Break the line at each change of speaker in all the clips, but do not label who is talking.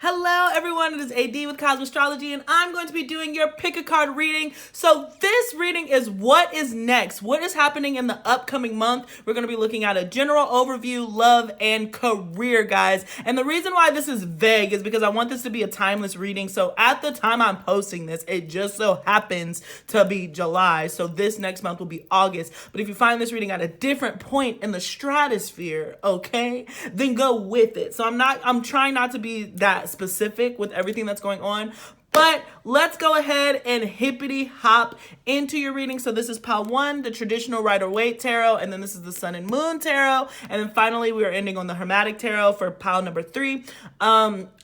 Hello everyone, it is AD with Astrology, and I'm going to be doing your pick a card reading. So this reading is what is next, what is happening in the upcoming month. We're going to be looking at a general overview, love, and career, guys. And the reason why this is vague is because I want this to be a timeless reading. So at the time I'm posting this, it just so happens to be July. So this next month will be August. But if you find this reading at a different point in the stratosphere, okay, then go with it. So I'm trying not to be that specific with everything that's going on, but let's go ahead and hippity hop into your reading. So this is pile 1, the traditional Rider-Waite Tarot, and then this is the Sun and Moon Tarot, and then finally we are ending on the Hermetic Tarot for pile number 3.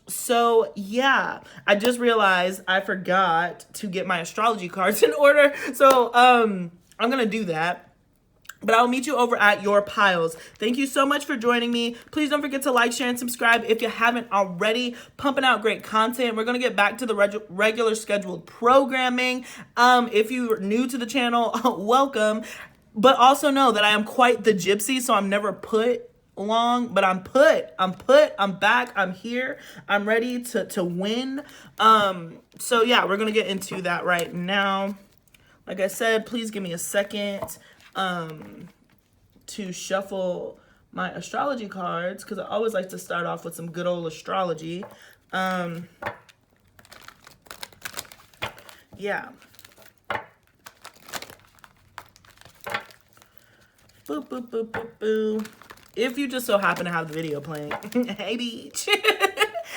So yeah, I just realized I forgot to get my astrology cards in order, so I'm gonna do that. But I'll meet you over at your piles. Thank you so much for joining me. Please don't forget to like, share, and subscribe if you haven't already. Pumping out great content. We're going to get back to the regular scheduled programming. If you're new to the channel, welcome. But also know that I am quite the gypsy, so I'm never put long, but I'm back, I'm here, I'm ready to win. So yeah, we're going to get into that right now. Like I said, please give me a second to shuffle my astrology cards, because I always like to start off with some good old astrology. Yeah. Boop, boop, boop, boop, boop. If you just so happen to have the video playing, hey beach,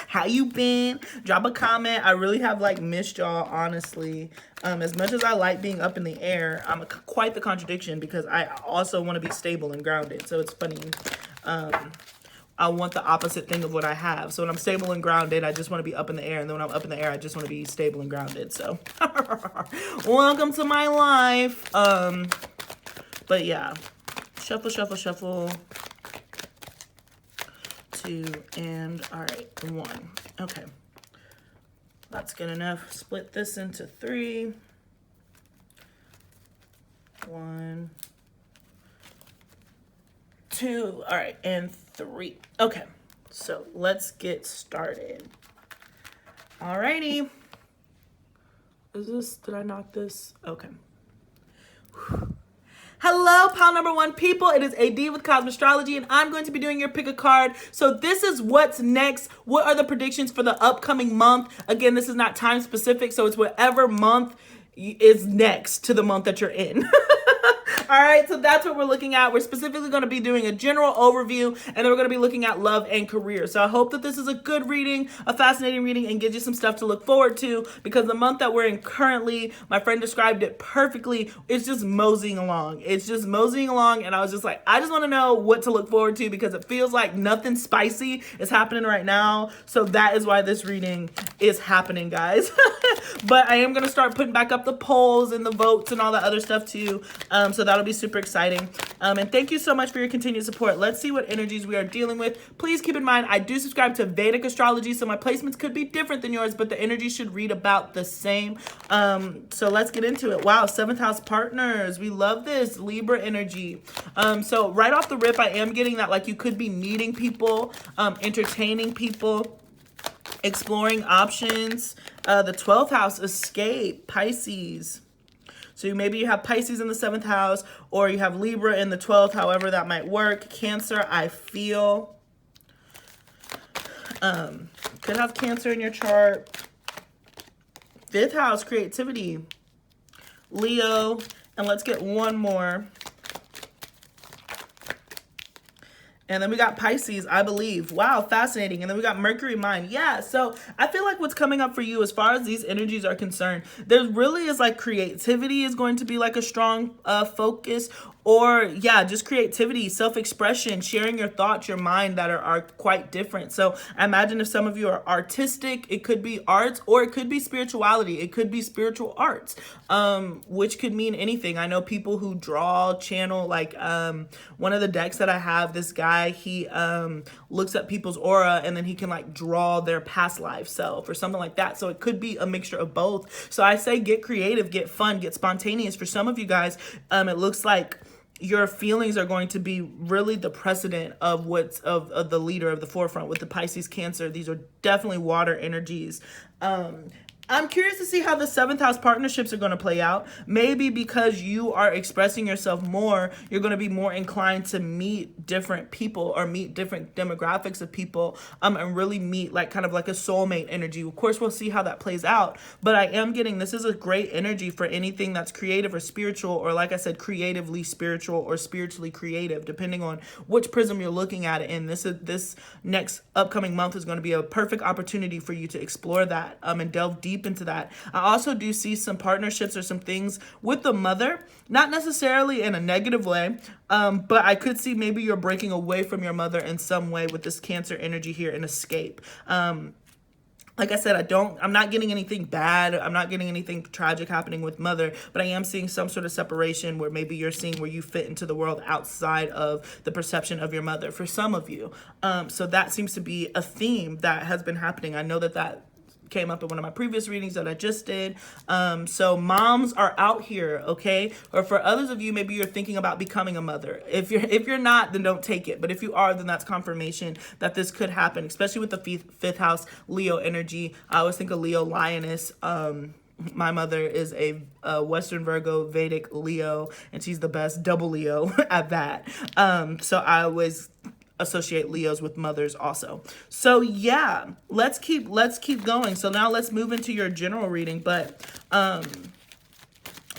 how you been? Drop a comment. I really have missed y'all, honestly. As much as I like being up in the air, I'm quite the contradiction because I also want to be stable and grounded. So it's funny. I want the opposite thing of what I have. So when I'm stable and grounded, I just want to be up in the air. And then when I'm up in the air, I just want to be stable and grounded. So welcome to my life. But yeah, shuffle, shuffle, shuffle. 2 and all right, 1. Okay, that's good enough. Split this into 3. 1, 2, all right, and 3. Okay, so let's get started. All righty. Did I knock this? Okay. Hello, pile number 1 people. It is AD with Astrology, and I'm going to be doing your pick a card. So this is what's next. What are the predictions for the upcoming month? Again, this is not time specific, so it's whatever month is next to the month that you're in. All right, so that's what we're looking at. We're specifically going to be doing a general overview, and then we're going to be looking at love and career. So I hope that this is a good reading, a fascinating reading, and gives you some stuff to look forward to, because the month that we're in currently, my friend described it perfectly. It's just moseying along. It's just moseying along, and I was just like, I just want to know what to look forward to, because it feels like nothing spicy is happening right now. So that is why this reading is happening, guys. But I am going to start putting back up the polls and the votes and all that other stuff too. So that'll be super exciting. And thank you so much for your continued support. Let's see what energies we are dealing with. Please keep in mind, I do subscribe to Vedic astrology, so my placements could be different than yours, but the energy should read about the same. So let's get into it. Wow, 7th house partners. We love this Libra energy. So right off the rip, I am getting that you could be meeting people, entertaining people, exploring options. The 12th house, escape, Pisces. So maybe you have Pisces in the 7th house, or you have Libra in the 12th, however that might work. Cancer, I feel. Could have Cancer in your chart. 5th house, creativity. Leo. And let's get one more. And then we got Pisces, I believe. Wow, fascinating. And then we got Mercury, mine. Yeah, so I feel like what's coming up for you as far as these energies are concerned, there really is creativity is going to be a strong focus. Or yeah, just creativity, self-expression, sharing your thoughts, your mind that are quite different. So I imagine if some of you are artistic, it could be arts, or it could be spirituality. It could be spiritual arts, which could mean anything. I know people who draw, channel, one of the decks that I have, this guy, he looks at people's aura and then he can draw their past life self or something like that. So it could be a mixture of both. So I say get creative, get fun, get spontaneous. For some of you guys, it looks like your feelings are going to be really the precedent of what's of the leader of the forefront with the Pisces, Cancer. These are definitely water energies. I'm curious to see how the 7th house partnerships are going to play out. Maybe because you are expressing yourself more, you're going to be more inclined to meet different people or meet different demographics of people, and really meet like kind of like a soulmate energy. Of course, we'll see how that plays out. But I am getting, this is a great energy for anything that's creative or spiritual, or like I said, creatively spiritual or spiritually creative, depending on which prism you're looking at it in. This next upcoming month is going to be a perfect opportunity for you to explore that and delve deep into that. I also do see some partnerships or some things with the mother, not necessarily in a negative way, but I could see maybe you're breaking away from your mother in some way with this Cancer energy here and escape. Like I said, I'm not getting anything bad. I'm not getting anything tragic happening with mother, but I am seeing some sort of separation where maybe you're seeing where you fit into the world outside of the perception of your mother for some of you. So that seems to be a theme that has been happening. I know that came up in one of my previous readings that I just did. So moms are out here, okay? Or for others of you, maybe you're thinking about becoming a mother. If you're not, then don't take it. But if you are, then that's confirmation that this could happen, especially with the fifth house Leo energy. I always think of Leo lioness. My mother is a Western Virgo Vedic Leo, and she's the best double Leo at that. So I always associate Leos with mothers also. So yeah, let's keep going. So now let's move into your general reading. But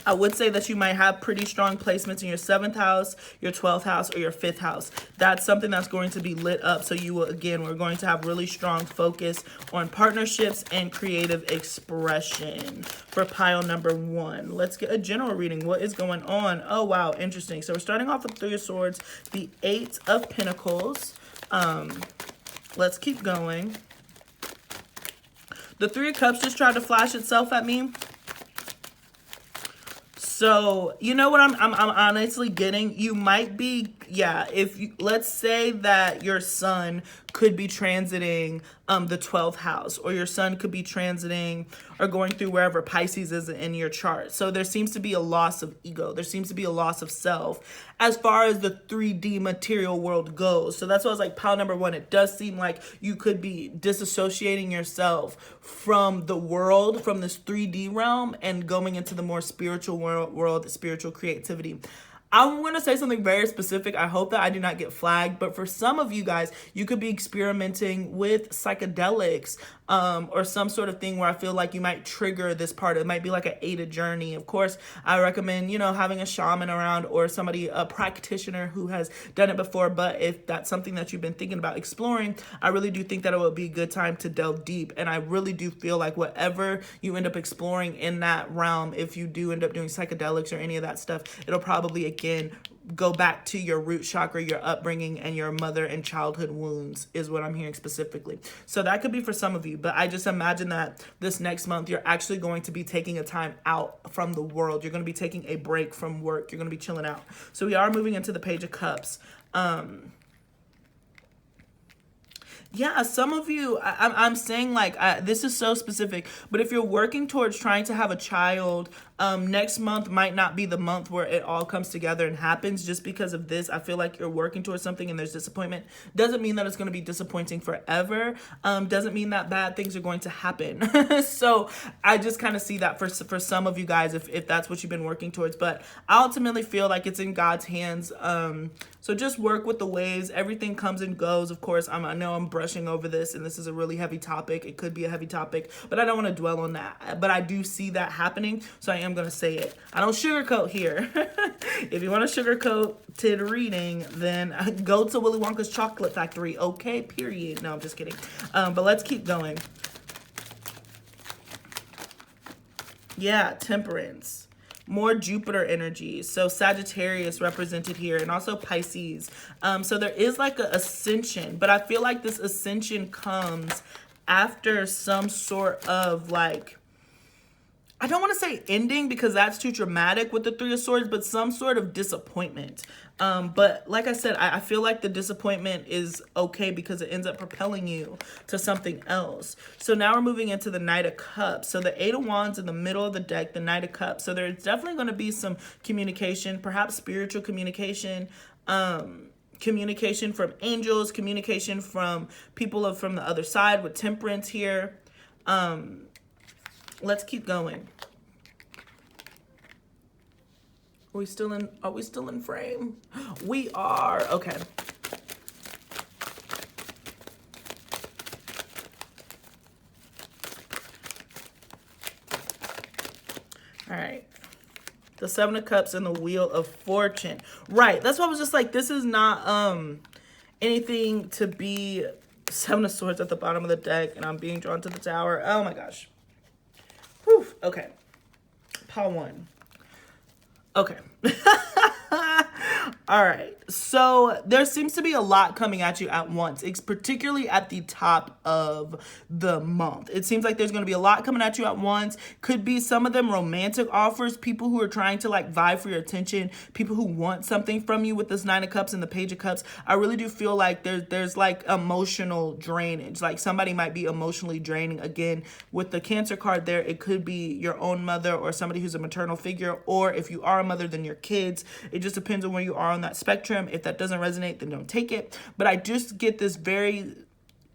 I would say that you might have pretty strong placements in your 7th house, your 12th house, or your 5th house. That's something that's going to be lit up. So you will, again, we're going to have really strong focus on partnerships and creative expression for pile number 1. Let's get a general reading. What is going on? Oh, wow. Interesting. So we're starting off with 3 of Swords, the 8 of Pentacles. Let's keep going. The 3 of Cups just tried to flash itself at me. So, you know what I'm honestly getting? You might be, yeah, let's say that your son could be transiting the 12th house, or your son could be transiting or going through wherever Pisces is in your chart. So there seems to be a loss of ego. There seems to be a loss of self as far as the 3D material world goes. So that's why I was like, pile number 1, it does seem like you could be disassociating yourself from the world, from this 3D realm, and going into the more spiritual world, spiritual creativity. I'm going to say something very specific. I hope that I do not get flagged, but for some of you guys, you could be experimenting with psychedelics, or some sort of thing where I feel like you might trigger this part. It might be like an aided journey. Of course, I recommend, having a shaman around or somebody, a practitioner who has done it before. But if that's something that you've been thinking about exploring, I really do think that it would be a good time to delve deep. And I really do feel like whatever you end up exploring in that realm, if you do end up doing psychedelics or any of that stuff, it'll probably, again, go back to your root chakra, your upbringing, and your mother and childhood wounds is what I'm hearing specifically. So that could be for some of you, but I just imagine that this next month, you're actually going to be taking a time out from the world. You're going to be taking a break from work. You're going to be chilling out. So we are moving into the Page of Cups. Yeah, some of you, I'm saying like, this is so specific, but if you're working towards trying to have a child, next month might not be the month where it all comes together and happens. Just because of this, I feel like you're working towards something and there's disappointment. Doesn't mean that it's going to be disappointing forever. Doesn't mean that bad things are going to happen. So I just kind of see that for some of you guys, if that's what you've been working towards. But I ultimately feel like it's in God's hands. So just work with the waves. Everything comes and goes. Of course, I know I'm brushing over this, and this is a really heavy topic. It could be a heavy topic, but I don't want to dwell on that. But I do see that happening, so I am going to say it. I don't sugarcoat here. If you want a sugarcoated reading, then go to Willy Wonka's Chocolate Factory. Okay, period. No, I'm just kidding. But let's keep going. Yeah, Temperance. More Jupiter energy. So Sagittarius represented here, and also Pisces. So there is like an ascension, but I feel like this ascension comes after some sort of like, I don't want to say ending because that's too dramatic with the Three of Swords, but some sort of disappointment. But like I said, I feel like the disappointment is okay because it ends up propelling you to something else. So now we're moving into the Knight of Cups. So the Eight of Wands in the middle of the deck, the Knight of Cups. So there's definitely going to be some communication, perhaps spiritual communication, communication from angels, communication from people from the other side with Temperance here. Let's keep going. Are we still in frame? We are. Okay. All right. The Seven of Cups and the Wheel of Fortune. Right. That's why I was just like, this is not anything to be Seven of Swords at the bottom of the deck, and I'm being drawn to the Tower. Oh my gosh. Whew. Okay. Pile 1. Okay. All right. So there seems to be a lot coming at you at once. It's particularly at the top of the month. It seems like there's going to be a lot coming at you at once. Could be some of them romantic offers, people who are trying to like vie for your attention, people who want something from you with this Nine of Cups and the Page of Cups. I really do feel like there's like emotional drainage. Like somebody might be emotionally draining. Again, with the Cancer card there, it could be your own mother or somebody who's a maternal figure, or if you are a mother, then your kids. It just depends on where you are on that spectrum. If that doesn't resonate, then don't take it. But I just get this very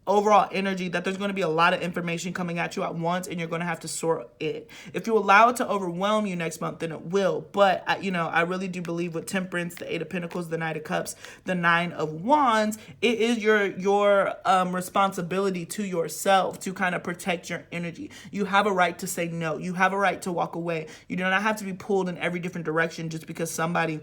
overall energy that there's going to be a lot of information coming at you at once, and you're going to have to sort it. If you allow it to overwhelm you next month, then it will. But I really do believe with Temperance, the Eight of Pentacles, the Knight of Cups, the Nine of Wands, it is your responsibility to yourself to kind of protect your energy. You have a right to say no. You have a right to walk away. You do not have to be pulled in every different direction just because somebody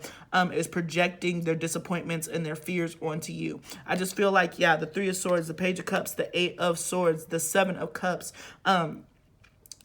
is projecting their disappointments and their fears onto you. I just feel like, yeah, the Three of Swords, the Page of Cups, the Eight of Swords, the Seven of Cups,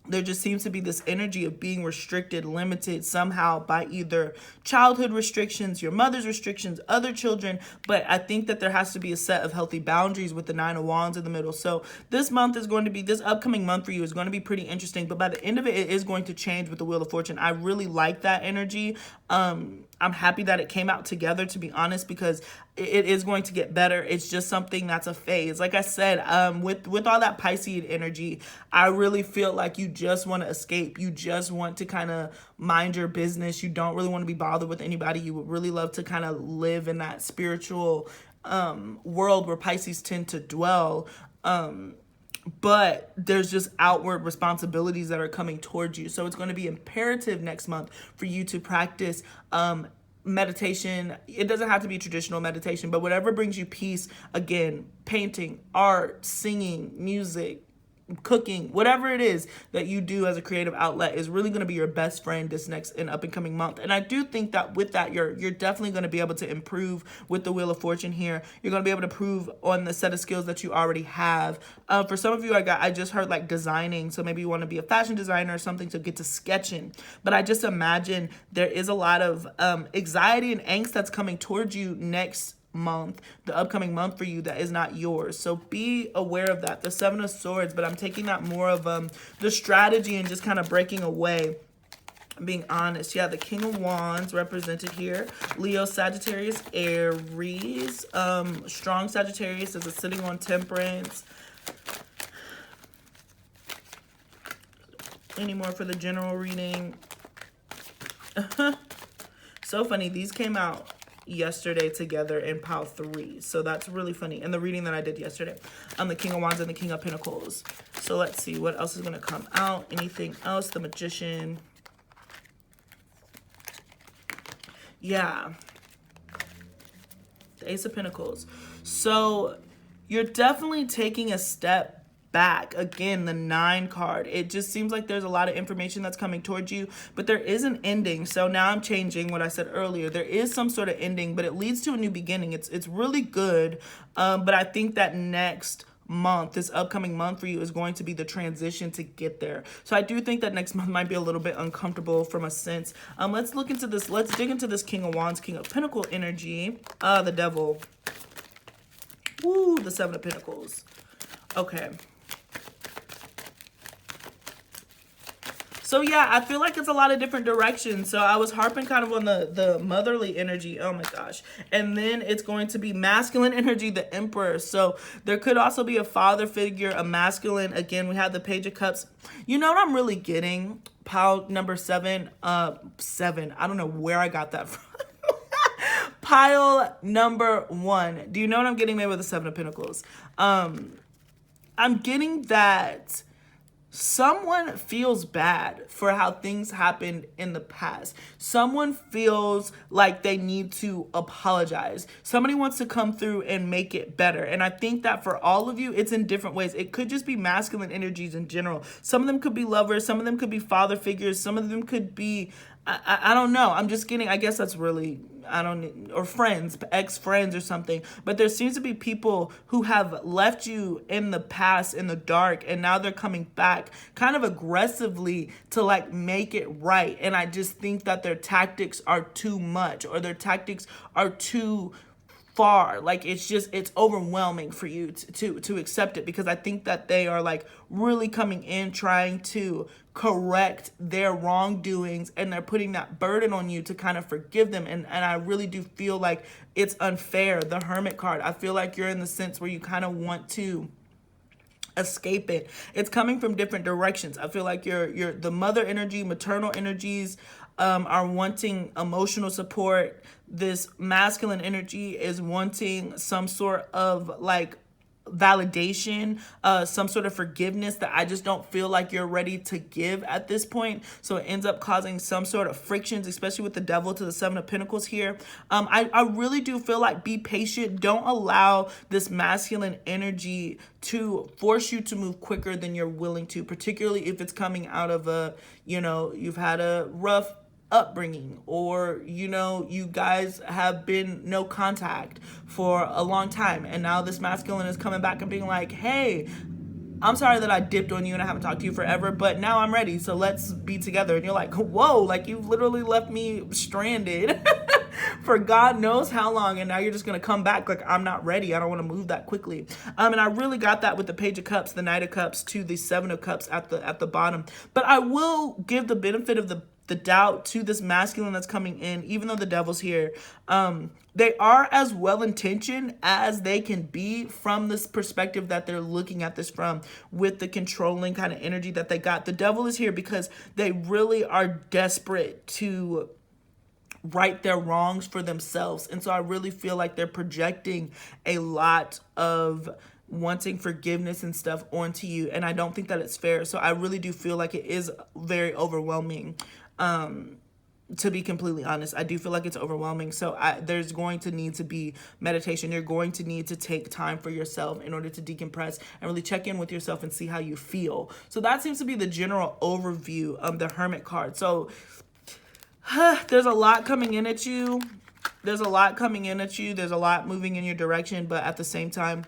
there just seems to be this energy of being restricted, limited somehow by either childhood restrictions, your mother's restrictions, other children. But I think that there has to be a set of healthy boundaries with the Nine of Wands in the middle. So this upcoming month for you is going to be pretty interesting. But by the end of it, it is going to change with the Wheel of Fortune. I really like that energy. I'm happy that it came out together, to be honest, because it is going to get better. It's just something that's a phase. Like I said, with all that Pisces energy, I really feel like you just want to escape. You just want to kind of mind your business. You don't really want to be bothered with anybody. You would really love to kind of live in that spiritual world where Pisces tend to dwell. But there's just outward responsibilities that are coming towards you. So it's going to be imperative next month for you to practice meditation. It doesn't have to be traditional meditation, but whatever brings you peace. Again, painting, art, singing, music, cooking, whatever it is that you do as a creative outlet is really going to be your best friend this next and up and coming month. And I do think that with that, you're definitely going to be able to improve with the Wheel of Fortune here. You're going to be able to improve on the set of skills that you already have. For some of you, I just heard like designing. So maybe you want to be a fashion designer or something to get to sketching. But I just imagine there is a lot of anxiety and angst that's coming towards you next month, the upcoming month for you, that is not yours. So be aware of that. The Seven of Swords, but I'm taking that more of the strategy and just kind of breaking away, being honest. Yeah, the King of Wands represented here. Leo, Sagittarius, Aries. Strong Sagittarius is sitting on Temperance. Any more for the general reading? So funny. These came out yesterday together in pile 3, so that's really funny. And the reading that I did yesterday, the King of Wands and the King of Pentacles. So let's see what else is going to come out. Anything else? The Magician. Yeah, the Ace of Pentacles. So you're definitely taking a step back. Again, the 9 card. It just seems like there's a lot of information that's coming towards you, but there is an ending. So now I'm changing what I said earlier. There is some sort of ending, but it leads to a new beginning. It's really good. But I think that next month, this upcoming month for you, is going to be the transition to get there. So I do think that next month might be a little bit uncomfortable from a sense. Let's look into this. Let's dig into this King of Wands, King of Pentacle energy. The Devil. Woo, the Seven of Pentacles. Okay. So yeah, I feel like it's a lot of different directions. So I was harping kind of on the motherly energy. Oh my gosh. And then it's going to be masculine energy, the Emperor. So there could also be a father figure, a masculine. Again, we have the Page of Cups. You know what I'm really getting? Pile number 7. 7. I don't know where I got that from. Pile number 1. Do you know what I'm getting there with the 7 of Pentacles? I'm getting that someone feels bad for how things happened in the past. Someone feels like they need to apologize. Somebody wants to come through and make it better. And I think that for all of you, it's in different ways. It could just be masculine energies in general. Some of them could be lovers. Some of them could be father figures. Some of them could be, I don't know. I'm just getting, I guess that's really, or friends, ex-friends or something. But there seems to be people who have left you in the past, in the dark, and now they're coming back kind of aggressively to like make it right. And I just think that their tactics are too much, or their tactics are too far. Like it's overwhelming for you to accept it, because I think that they are like really coming in trying to correct their wrongdoings, and they're putting that burden on you to kind of forgive them. And I really do feel like it's unfair. The Hermit card, I feel like you're in the sense where you kind of want to escape it. It's coming from different directions. I feel like you're the mother energy, maternal energies are wanting emotional support. This masculine energy is wanting some sort of like validation, some sort of forgiveness that I just don't feel like you're ready to give at this point. So it ends up causing some sort of frictions, especially with the Devil to the 7 of Pentacles here. I really do feel like be patient. Don't allow this masculine energy to force you to move quicker than you're willing to, particularly if it's coming out of a, you've had a rough upbringing, or you guys have been no contact for a long time, and now this masculine is coming back and being like, hey, I'm sorry that I dipped on you and I haven't talked to you forever, but now I'm ready, so let's be together. And you're like, whoa, like you've literally left me stranded for God knows how long, and now you're just gonna come back like, I'm not ready, I don't want to move that quickly. And I really got that with the Page of Cups, the Knight of Cups to the 7 of Cups at the bottom. But I will give the benefit of the doubt to this masculine that's coming in, even though the Devil's here. They are as well-intentioned as they can be from this perspective that they're looking at this from, with the controlling kind of energy that they got. The Devil is here because they really are desperate to right their wrongs for themselves. And so I really feel like they're projecting a lot of wanting forgiveness and stuff onto you, and I don't think that it's fair. So I really do feel like it is very overwhelming. To be completely honest, I do feel like it's overwhelming. So there's going to need to be meditation. You're going to need to take time for yourself in order to decompress and really check in with yourself and see how you feel. So that seems to be the general overview of the Hermit card. So there's a lot coming in at you. There's a lot moving in your direction, but at the same time,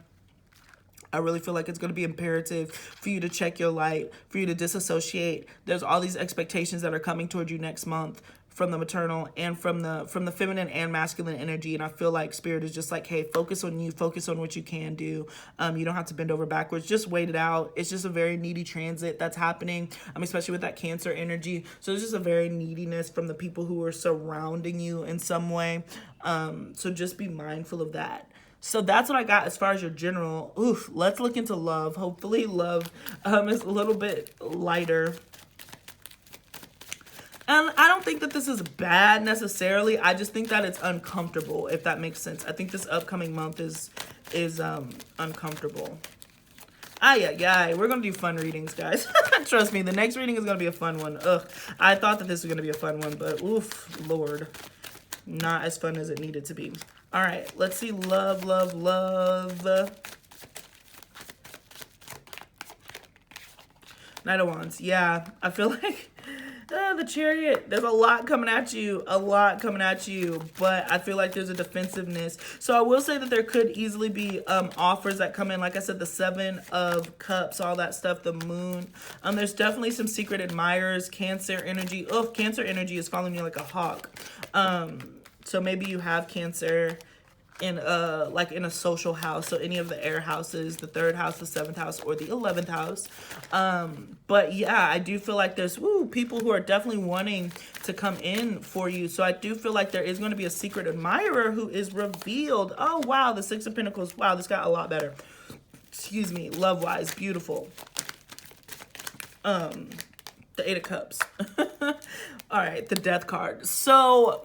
I really feel like it's going to be imperative for you to check your light, for you to disassociate. There's all these expectations that are coming toward you next month from the maternal and from the feminine and masculine energy. And I feel like Spirit is just like, hey, focus on you, focus on what you can do. You don't have to bend over backwards. Just wait it out. It's just a very needy transit that's happening, especially with that Cancer energy. So there's just a very neediness from the people who are surrounding you in some way. So just be mindful of that. So that's what I got as far as your general. Oof, let's look into love. Hopefully love is a little bit lighter. And I don't think that this is bad necessarily. I just think that it's uncomfortable, if that makes sense. I think this upcoming month is uncomfortable. We're going to do fun readings, guys. Trust me, the next reading is going to be a fun one. Ugh, I thought that this was going to be a fun one, but oof, Lord. Not as fun as it needed to be. All right, let's see. Love. Knight of Wands. Yeah, I feel like the Chariot, there's a lot coming at you, but I feel like there's a defensiveness. So I will say that there could easily be offers that come in. Like I said, the 7 of Cups, all that stuff, the Moon. There's definitely some secret admirers, Cancer energy. Oh, Cancer energy is following you like a hawk. So maybe you have Cancer in a social house, so any of the air houses, the 3rd house, the 7th house, or the 11th house. But yeah, I do feel like there's people who are definitely wanting to come in for you. So I do feel like there is going to be a secret admirer who is revealed. Oh wow, the 6 of Pentacles. Wow, this got a lot better. Excuse me, love wise, beautiful. The 8 of Cups. All right, the Death card. So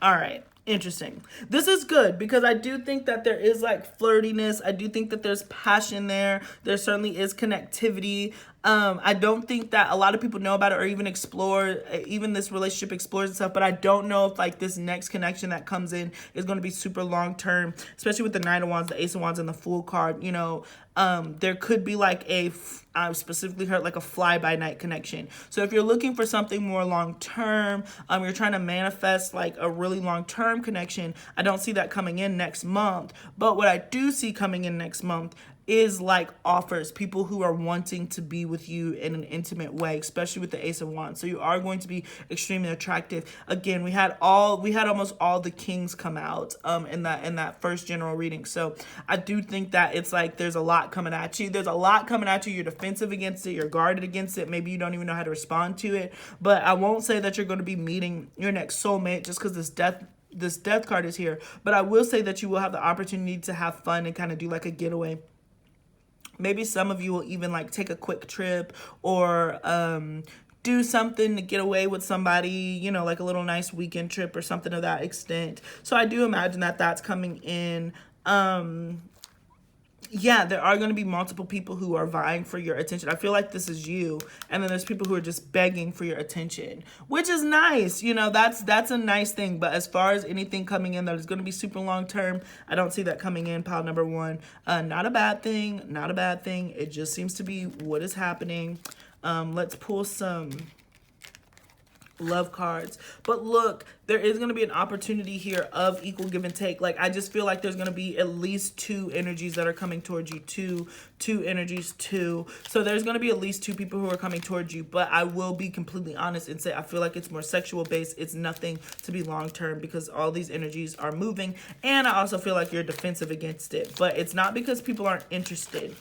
all right, interesting. This is good because I do think that there is like flirtiness. I do think that there's passion there. There certainly is connectivity. I don't think that a lot of people know about it or even explore, even this relationship explores itself, but I don't know if like this next connection that comes in is going to be super long term, especially with the Knight of Wands, the Ace of Wands, and the Fool card. You know, there could be like I've specifically heard like a fly-by-night connection. So if you're looking for something more long-term, you're trying to manifest like a really long-term connection, I don't see that coming in next month. But what I do see coming in next month is like offers, people who are wanting to be with you in an intimate way, especially with the Ace of Wands. So you are going to be extremely attractive. Again, we had almost all the kings come out in that first general reading. So I do think that it's like there's a lot coming at you. There's a lot coming at you. You're defensive against it. You're guarded against it. Maybe you don't even know how to respond to it. But I won't say that you're going to be meeting your next soulmate just because this death card is here. But I will say that you will have the opportunity to have fun and kind of do like a getaway. Maybe some of you will even like take a quick trip or do something to get away with somebody, you know, like a little nice weekend trip or something of that extent. So I do imagine that that's coming in. Yeah, there are going to be multiple people who are vying for your attention. I feel like this is you. And then there's people who are just begging for your attention, which is nice. You know, that's a nice thing. But as far as anything coming in that is going to be super long term, I don't see that coming in, pile number 1. Not a bad thing. Not a bad thing. It just seems to be what is happening. Let's pull some love cards. But look, there is going to be an opportunity here of equal give and take. Like, I just feel like there's going to be at least 2 energies that are coming towards you. Two energies, 2. So there's going to be at least 2 people who are coming towards you. But I will be completely honest and say I feel like it's more sexual based. It's nothing to be long term because all these energies are moving. And I also feel like you're defensive against it. But it's not because people aren't interested.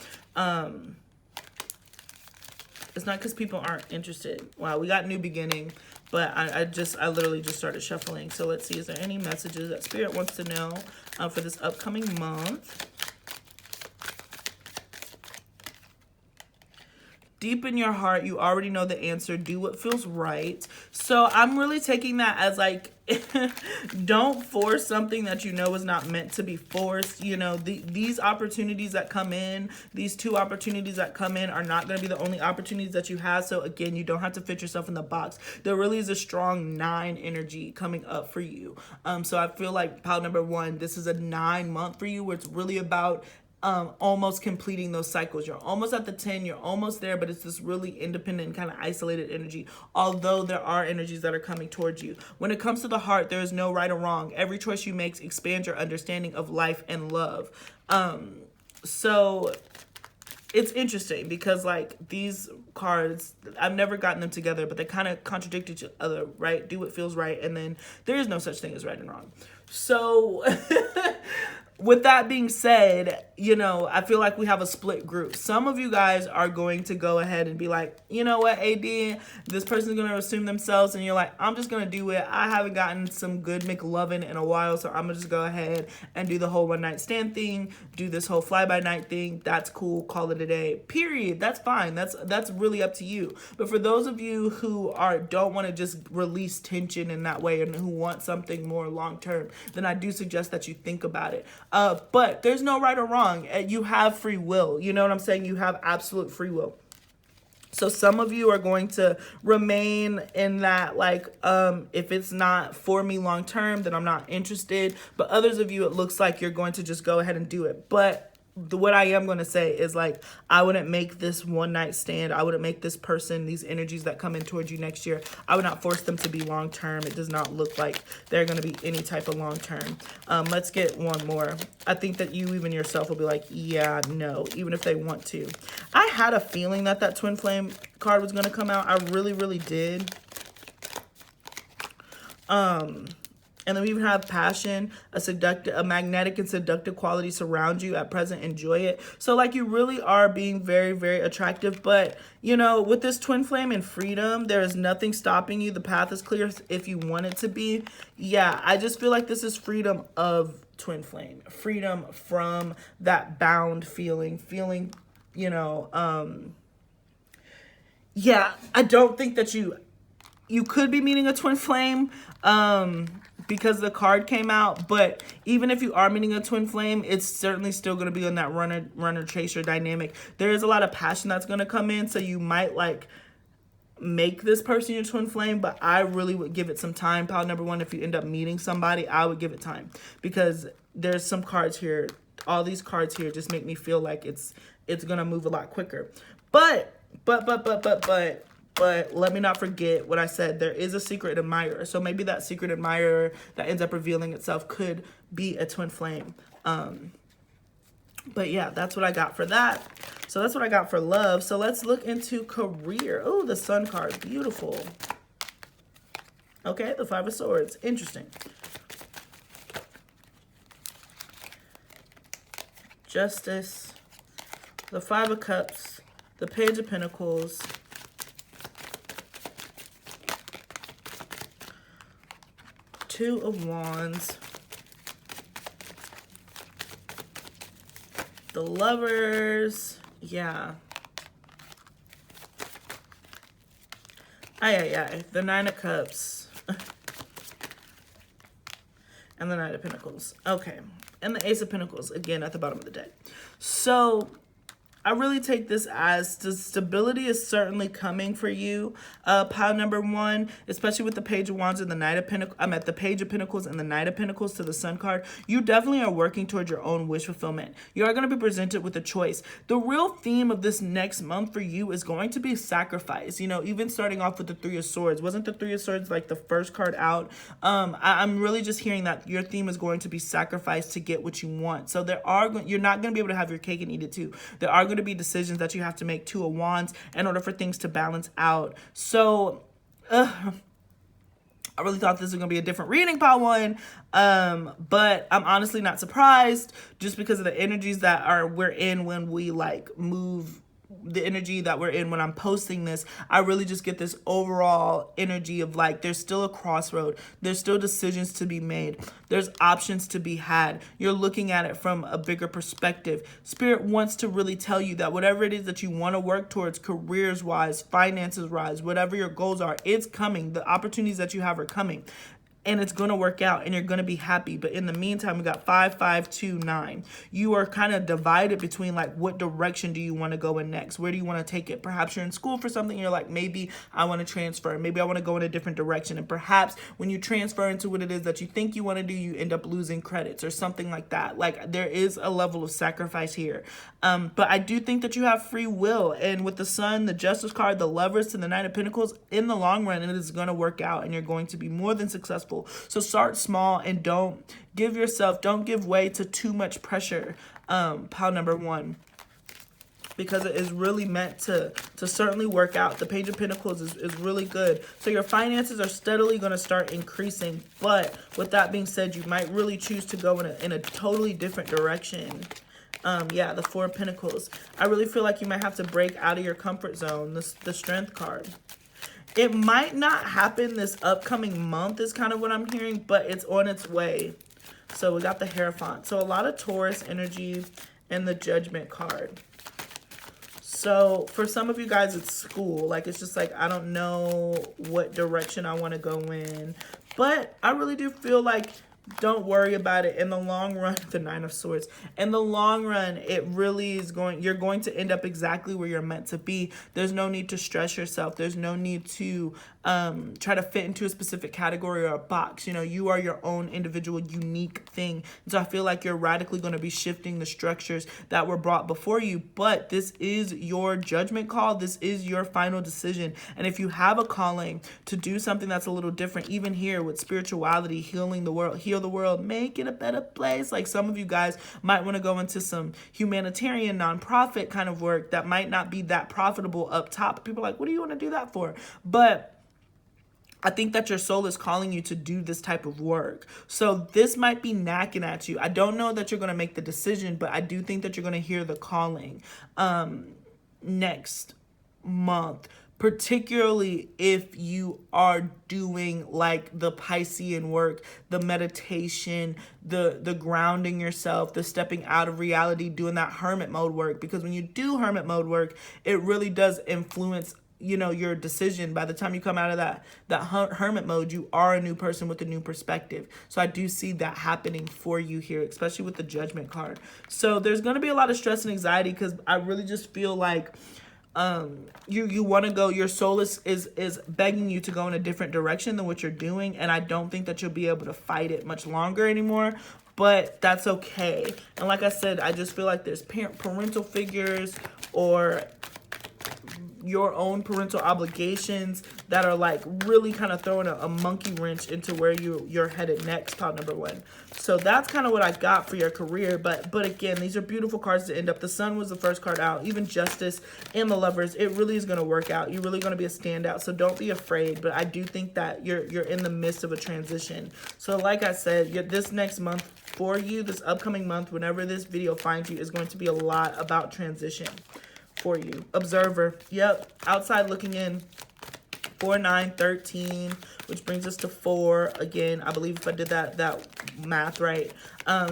It's not because people aren't interested. Wow, we got new beginning. But I literally just started shuffling. So let's see, is there any messages that Spirit wants to know for this upcoming month? Deep in your heart, you already know the answer. Do what feels right. So I'm really taking that as like, don't force something that you know is not meant to be forced. You know, these opportunities that come in, these 2 opportunities that come in are not going to be the only opportunities that you have. So again, you don't have to fit yourself in the box. There really is a strong 9 energy coming up for you. So I feel like pile number 1, this is a 9 month for you where it's really about almost completing those cycles. You're almost at the 10, you're almost there, but it's this really independent kind of isolated energy, although there are energies that are coming towards you. When it comes to the heart, there is no right or wrong. Every choice you make expands your understanding of life and love. So it's interesting because like these cards, I've never gotten them together, but they kind of contradict each other, right? Do what feels right, and then there is no such thing as right and wrong. So with that being said, you know, I feel like we have a split group. Some of you guys are going to go ahead and be like, you know what, AD, this person's going to assume themselves. And you're like, I'm just going to do it. I haven't gotten some good McLovin in a while. So I'm going to just go ahead and do the whole one night stand thing. Do this whole fly by night thing. That's cool. Call it a day. Period. That's fine. That's really up to you. But for those of you who don't want to just release tension in that way and who want something more long term, then I do suggest that you think about it. But there's no right or wrong. You have free will. You know what I'm saying? You have absolute free will. So some of you are going to remain in that, like, if it's not for me long term, then I'm not interested. But others of you, it looks like you're going to just go ahead and do it. But what I am going to say is, like, I wouldn't make this one night stand. I wouldn't make this person, these energies that come in towards you next year, I would not force them to be long term. It does not look like they're going to be any type of long term. Let's get one more. I think that you even yourself will be like, yeah, no, even if they want to. I had a feeling that that twin flame card was going to come out. I really, really did. And then we even have passion, a magnetic and seductive quality surround you at present. Enjoy it. So like you really are being very, very attractive. But, you know, with this twin flame and freedom, there is nothing stopping you. The path is clear if you want it to be. Yeah, I just feel like this is freedom of twin flame. Freedom from that bound feeling, you know, yeah, I don't think that you could be meeting a twin flame because the card came out, but even if you are meeting a twin flame, it's certainly still going to be on that runner chaser dynamic. There is a lot of passion that's going to come in, so you might like make this person your twin flame, but I really would give it some time. Pile number one, if you end up meeting somebody, I would give it time, because there's some cards here, all these cards here just make me feel like it's going to move a lot quicker. But let me not forget what I said. There is a secret admirer. So maybe that secret admirer that ends up revealing itself could be a twin flame. But yeah, that's what I got for that. So that's what I got for love. So let's look into career. Oh, the Sun card. Beautiful. Okay, the Five of Swords. Interesting. Justice. The Five of Cups. The Page of Pentacles. Two of Wands, the Lovers, yeah. The Nine of Cups, and the Knight of Pentacles. Okay, and the Ace of Pentacles, again, at the bottom of the deck. So I really take this as the stability is certainly coming for you. Pile number one, especially with the Page of Wands and the Knight of Pentacles. I'm at the Page of Pentacles and the Knight of Pentacles to the Sun card. You definitely are working towards your own wish fulfillment. You are going to be presented with a choice. The real theme of this next month for you is going to be sacrifice. You know, even starting off with the Three of Swords. Wasn't the Three of Swords like the first card out? I'm really just hearing that your theme is going to be sacrifice to get what you want. So you're not going to be able to have your cake and eat it too. There are going to be decisions that you have to make, Two of Wands, in order for things to balance out. So I really thought this was going to be a different reading, pile one, but I'm honestly not surprised, just because of the energies that we're in when we like move, the energy that we're in when I'm posting this. I really just get this overall energy of like, there's still a crossroad. There's still decisions to be made. There's options to be had. You're looking at it from a bigger perspective. Spirit wants to really tell you that whatever it is that you want to work towards, careers wise, finances wise, whatever your goals are, it's coming. The opportunities that you have are coming. And it's going to work out and you're going to be happy. But in the meantime, we got 5, 5, 2, 9. You are kind of divided between like, what direction do you want to go in next? Where do you want to take it? Perhaps you're in school for something. You're like, maybe I want to transfer. Maybe I want to go in a different direction. And perhaps when you transfer into what it is that you think you want to do, you end up losing credits or something like that. Like, there is a level of sacrifice here. But I do think that you have free will. And with the Sun, the Justice card, the Lovers, and the Knight of Pentacles, in the long run, it is going to work out and you're going to be more than successful. So start small and don't give way to too much pressure, pile number one, because it is really meant to certainly work out. The Page of Pentacles is really good. So your finances are steadily going to start increasing. But with that being said, you might really choose to go in a totally different direction. Yeah, the Four of Pentacles. I really feel like you might have to break out of your comfort zone. The Strength card. It might not happen this upcoming month is kind of what I'm hearing, but it's on its way. So we got the Hierophant. So a lot of Taurus energy and the Judgment card. So for some of you guys, it's school. Like, it's just like, I don't know what direction I want to go in. But I really do feel like, don't worry about it. In the long run, the Nine of Swords. In the long run, it really is you're going to end up exactly where you're meant to be. There's no need to stress yourself. There's no need to try to fit into a specific category or a box. You know, you are your own individual, unique thing. And so I feel like you're radically going to be shifting the structures that were brought before you. But this is your judgment call. This is your final decision. And if you have a calling to do something that's a little different, even here with spirituality, healing the world, heal the world, make it a better place. Like, some of you guys might want to go into some humanitarian nonprofit kind of work that might not be that profitable up top. People are like, what do you want to do that for? But I think that your soul is calling you to do this type of work. So this might be knocking at you. I don't know that you're going to make the decision, but I do think that you're going to hear the calling next month, particularly if you are doing like the Piscean work, the meditation, the grounding yourself, the stepping out of reality, doing that hermit mode work. Because when you do hermit mode work, it really does influence, you know, your decision. By the time you come out of that hermit mode, you are a new person with a new perspective. So I do see that happening for you here, especially with the Judgment card. So there's going to be a lot of stress and anxiety, because I really just feel like you want to go, your soul is begging you to go in a different direction than what you're doing, and I don't think that you'll be able to fight it much longer anymore. But that's okay. And like I said, I just feel like there's parental figures or your own parental obligations that are like really kind of throwing a monkey wrench into where you're headed next, pile number 1. So that's kind of what I got for your career. But again, these are beautiful cards to end up. The Sun was the first card out. Even Justice and the Lovers, it really is going to work out. You're really going to be a standout. So don't be afraid. But I do think that you're in the midst of a transition. So like I said, this next month for you, this upcoming month, whenever this video finds you, is going to be a lot about transition for you. Observer, yep, outside looking in. 4, 9, 13, which brings us to 4 again. I believe if I did that math right.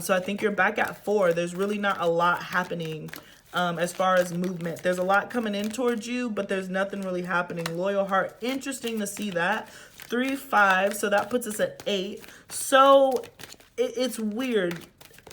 So I think you're back at 4. There's really not a lot happening as far as movement. There's a lot coming in towards you, but there's nothing really happening. Loyal heart, interesting to see that. 3, 5, so that puts us at 8. So it's weird.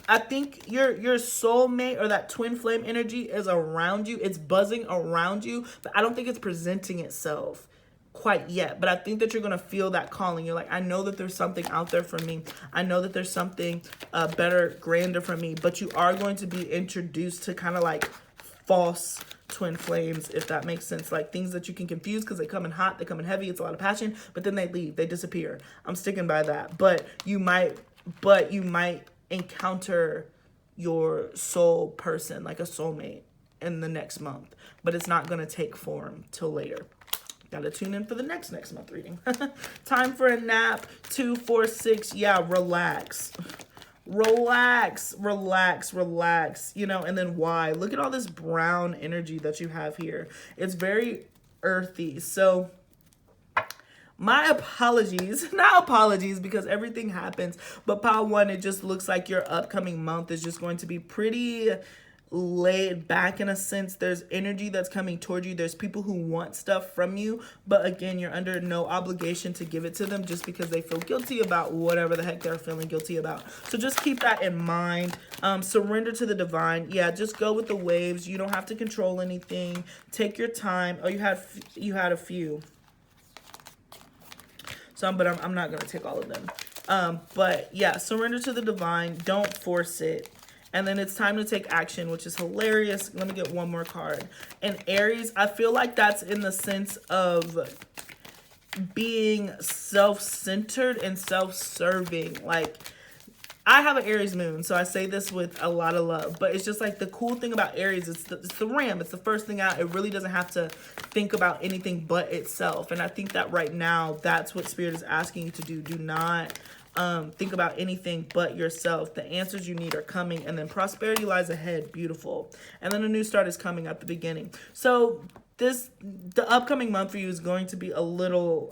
I think your soulmate or that twin flame energy is around you. It's buzzing around you, but I don't think it's presenting itself quite yet. But I think that you're going to feel that calling. You're like, I know that there's something out there for me. I know that there's something better, grander for me. But you are going to be introduced to kind of like false twin flames, if that makes sense. Like things that you can confuse because they come in hot, they come in heavy, it's a lot of passion, but then they leave, they disappear. I'm sticking by that. But you might encounter your soul person, like a soulmate, in the next month, but it's not going to take form till later. Gotta tune in for the next month reading. Time for a nap. 2, 4, 6. Yeah, relax, you know. And then why? Look at all this brown energy that you have here. It's very earthy. So my apologies, not apologies, because everything happens. But pile 1, it just looks like your upcoming month is just going to be pretty laid back in a sense. There's energy that's coming toward you. There's people who want stuff from you, but again, you're under no obligation to give it to them just because they feel guilty about whatever the heck they're feeling guilty about. So just keep that in mind. Surrender to the divine. Yeah, just go with the waves. You don't have to control anything. Take your time. Oh, you had a few. But I'm not going to take all of them. But yeah, surrender to the divine. Don't force it. And then it's time to take action, which is hilarious. Let me get one more card. And Aries, I feel like that's in the sense of being self-centered and self-serving. Like, I have an Aries moon, so I say this with a lot of love. But it's just like the cool thing about Aries, it's the ram. It's the first thing out. It really doesn't have to think about anything but itself. And I think that right now, that's what Spirit is asking you to do. Do not think about anything but yourself. The answers you need are coming, and then prosperity lies ahead. Beautiful. And then a new start is coming at the beginning. So the upcoming month for you is going to be a little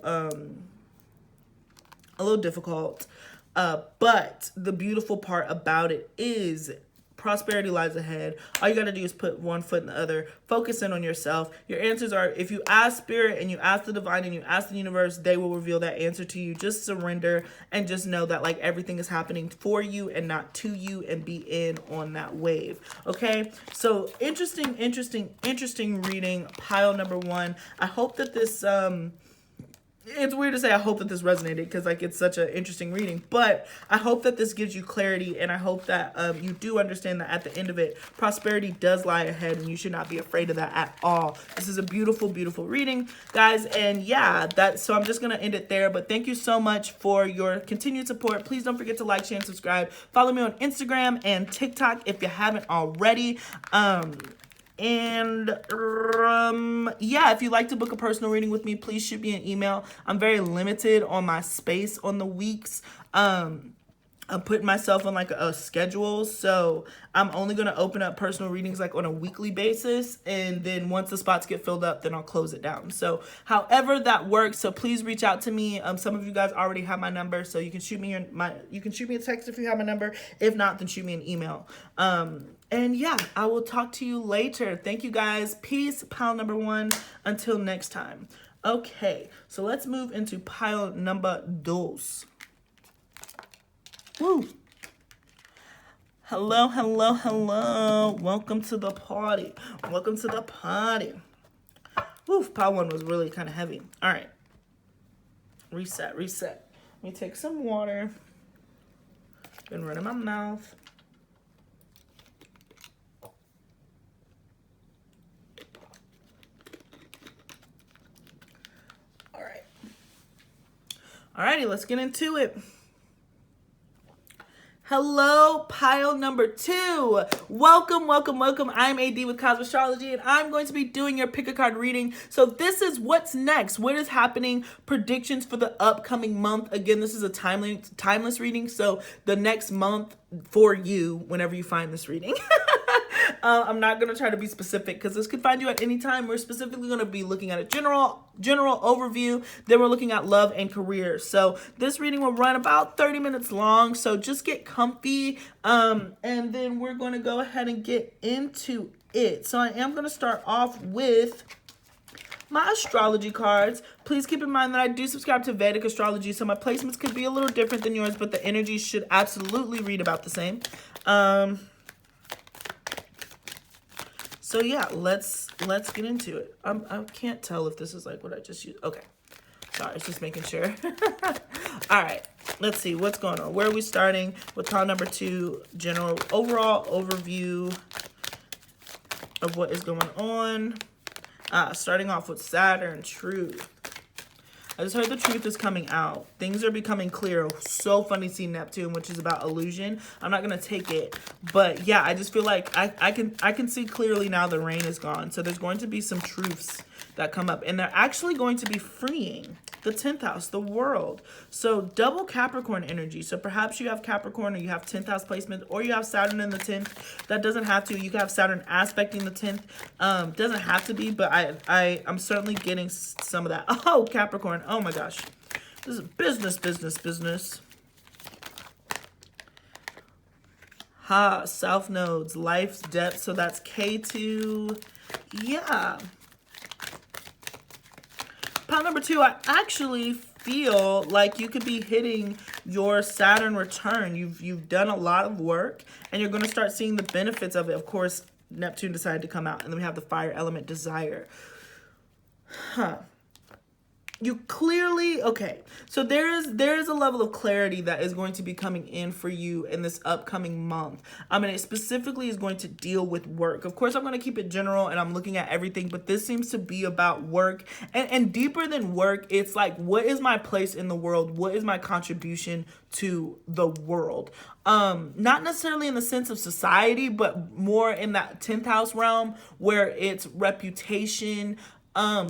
difficult. But the beautiful part about it is prosperity lies ahead. All you got to do is put one foot in the other. Focus in on yourself. Your answers are, if you ask Spirit and you ask the divine and you ask the universe, they will reveal that answer to you. Just surrender and just know that like everything is happening for you and not to you, and be in on that wave. Okay. So interesting reading. Pile number 1. I hope that this, it's weird to say I hope that this resonated because like it's such an interesting reading, but I hope that this gives you clarity, and I hope that you do understand that at the end of it, prosperity does lie ahead, and you should not be afraid of that at all. This is a beautiful reading, guys. And yeah, so I'm just gonna end it there, but thank you so much for your continued support. Please don't forget to like, share, and subscribe. Follow me on Instagram and TikTok if you haven't already. And yeah, if you'd like to book a personal reading with me, please shoot me an email. I'm very limited on my space on the weeks. I'm putting myself on like a schedule, so I'm only going to open up personal readings like on a weekly basis, and then once the spots get filled up, then I'll close it down. So however that works, so please reach out to me. Some of you guys already have my number, so you can shoot me a text if you have my number. If not, then shoot me an email. And yeah, I will talk to you later. Thank you guys. Peace, pile number 1. Until next time. Okay, so let's move into pile number 2. Woo. Hello, hello, hello. Welcome to the party. Welcome to the party. Woo, pile 1 was really kind of heavy. All right. Reset. Let me take some water. Been running my mouth. All right. Alrighty, let's get into it. Hello, pile number 2. Welcome. I'm AD with Cosmic Astrology, and I'm going to be doing your pick a card reading. So this is what's next. What is happening? Predictions for the upcoming month. Again, this is a timeless reading. So the next month for you, whenever you find this reading. I'm not going to try to be specific because this could find you at any time. We're specifically going to be looking at a general overview. Then we're looking at love and career. So this reading will run about 30 minutes long. So just get comfy. And then we're going to go ahead and get into it. So I am going to start off with my astrology cards. Please keep in mind that I do subscribe to Vedic astrology, so my placements could be a little different than yours, but the energies should absolutely read about the same. So yeah, let's get into it. I can't tell if this is like what I just used. Okay, sorry, just making sure. All right, let's see what's going on. Where are we starting with pile number 2? General overall overview of what is going on. Starting off with Saturn, truth. I just heard the truth is coming out. Things are becoming clear. So funny to see Neptune, which is about illusion. I'm not going to take it. But yeah, I just feel like I can see clearly now the rain is gone. So there's going to be some truths that come up. And they're actually going to be freeing the 10th house, the world. So double Capricorn energy. So perhaps you have Capricorn or you have 10th house placement or you have Saturn in the 10th. That doesn't have to. You can have Saturn aspecting the 10th. Doesn't have to be, but I'm certainly getting some of that. Oh, Capricorn. Oh my gosh. This is business. South nodes, life's depth. So that's K2. Yeah. Pile number 2, I actually feel like you could be hitting your Saturn return. You've done a lot of work and you're going to start seeing the benefits of it. Of course, Neptune decided to come out, and then we have the fire element, desire. You clearly, okay, so there is a level of clarity that is going to be coming in for you in this upcoming month. I mean, it specifically is going to deal with work. Of course, I'm going to keep it general and I'm looking at everything, but this seems to be about work. And deeper than work, it's like, what is my place in the world? What is my contribution to the world? Not necessarily in the sense of society, but more in that 10th house realm where it's reputation,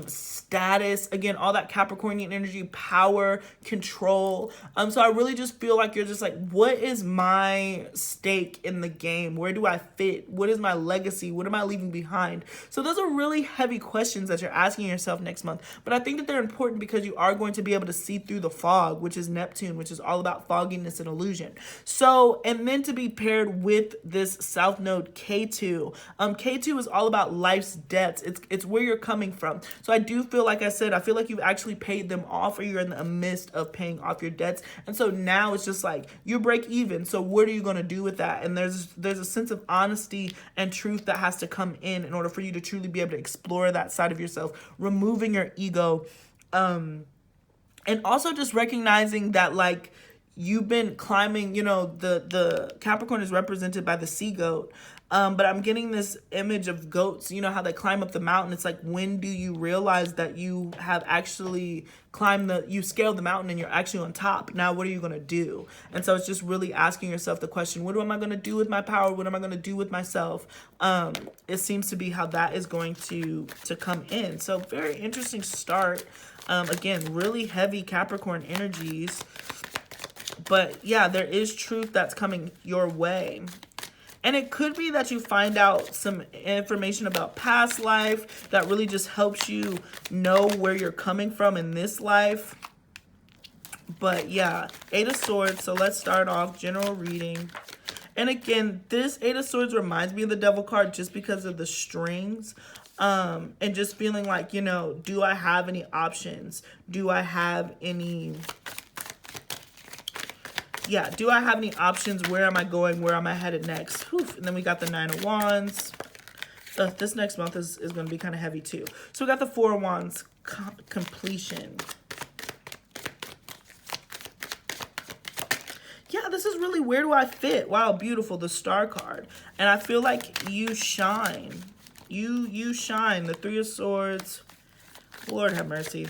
status, again, all that Capricornian energy, power, control. So I really just feel like you're just like, what is my stake in the game? Where do I fit? What is my legacy? What am I leaving behind? So those are really heavy questions that you're asking yourself next month. But I think that they're important because you are going to be able to see through the fog, which is Neptune, which is all about fogginess and illusion. So, and then to be paired with this South Node K2. K2 is all about life's debts. It's where you're coming from. So I do feel, like I said, I feel like you've actually paid them off, or you're in the midst of paying off your debts. And so now it's just like you break even. So what are you going to do with that? And there's a sense of honesty and truth that has to come in order for you to truly be able to explore that side of yourself, removing your ego, and also just recognizing that, like, you've been climbing, you know, the Capricorn is represented by the sea goat. But I'm getting this image of goats, you know, how they climb up the mountain. It's like, when do you realize that you have actually you scaled the mountain and you're actually on top? Now, what are you going to do? And so it's just really asking yourself the question, what am I going to do with my power? What am I going to do with myself? It seems to be how that is going to come in. So very interesting start. Again, really heavy Capricorn energies. But yeah, there is truth that's coming your way. And it could be that you find out some information about past life that really just helps you know where you're coming from in this life. But yeah, Eight of Swords. So let's start off general reading. And again, this Eight of Swords reminds me of the Devil card just because of the strings. And just feeling like, you know, do I have any options? Do I have any... Yeah, do I have any options? Where am I going? Where am I headed next? Whew. And then we got the Nine of Wands. This next month is going to be kind of heavy too. So we got the Four of Wands, completion. Yeah, this is really, where do I fit? Wow, beautiful, the Star card. And I feel like you shine. You shine. The Three of Swords. Lord have mercy.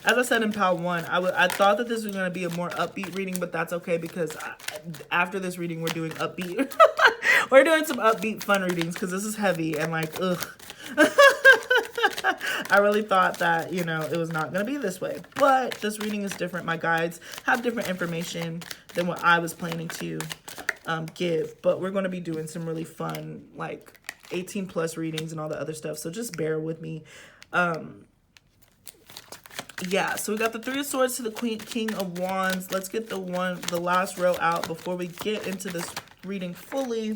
As I said in pile 1, I thought that this was going to be a more upbeat reading, but that's okay because after this reading, we're doing upbeat. We're doing some upbeat fun readings because this is heavy and like, ugh. I really thought that, you know, it was not going to be this way. But this reading is different. My guides have different information than what I was planning to give. But we're going to be doing some really fun, like 18 plus readings and all the other stuff. So just bear with me. Yeah, so we got the Three of Swords to the King of Wands. Let's get the last row out before we get into this reading fully.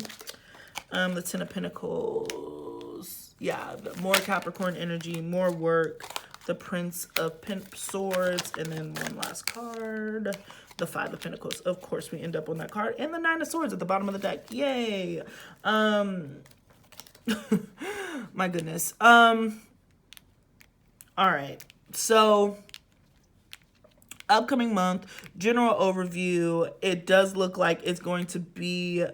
The Ten of Pentacles. Yeah, more Capricorn energy, more work. The Prince of Swords, and then one last card. The Five of Pentacles. Of course, we end up on that card. And the Nine of Swords at the bottom of the deck. Yay! My goodness. All right. So, upcoming month, general overview. It does look like it's going to be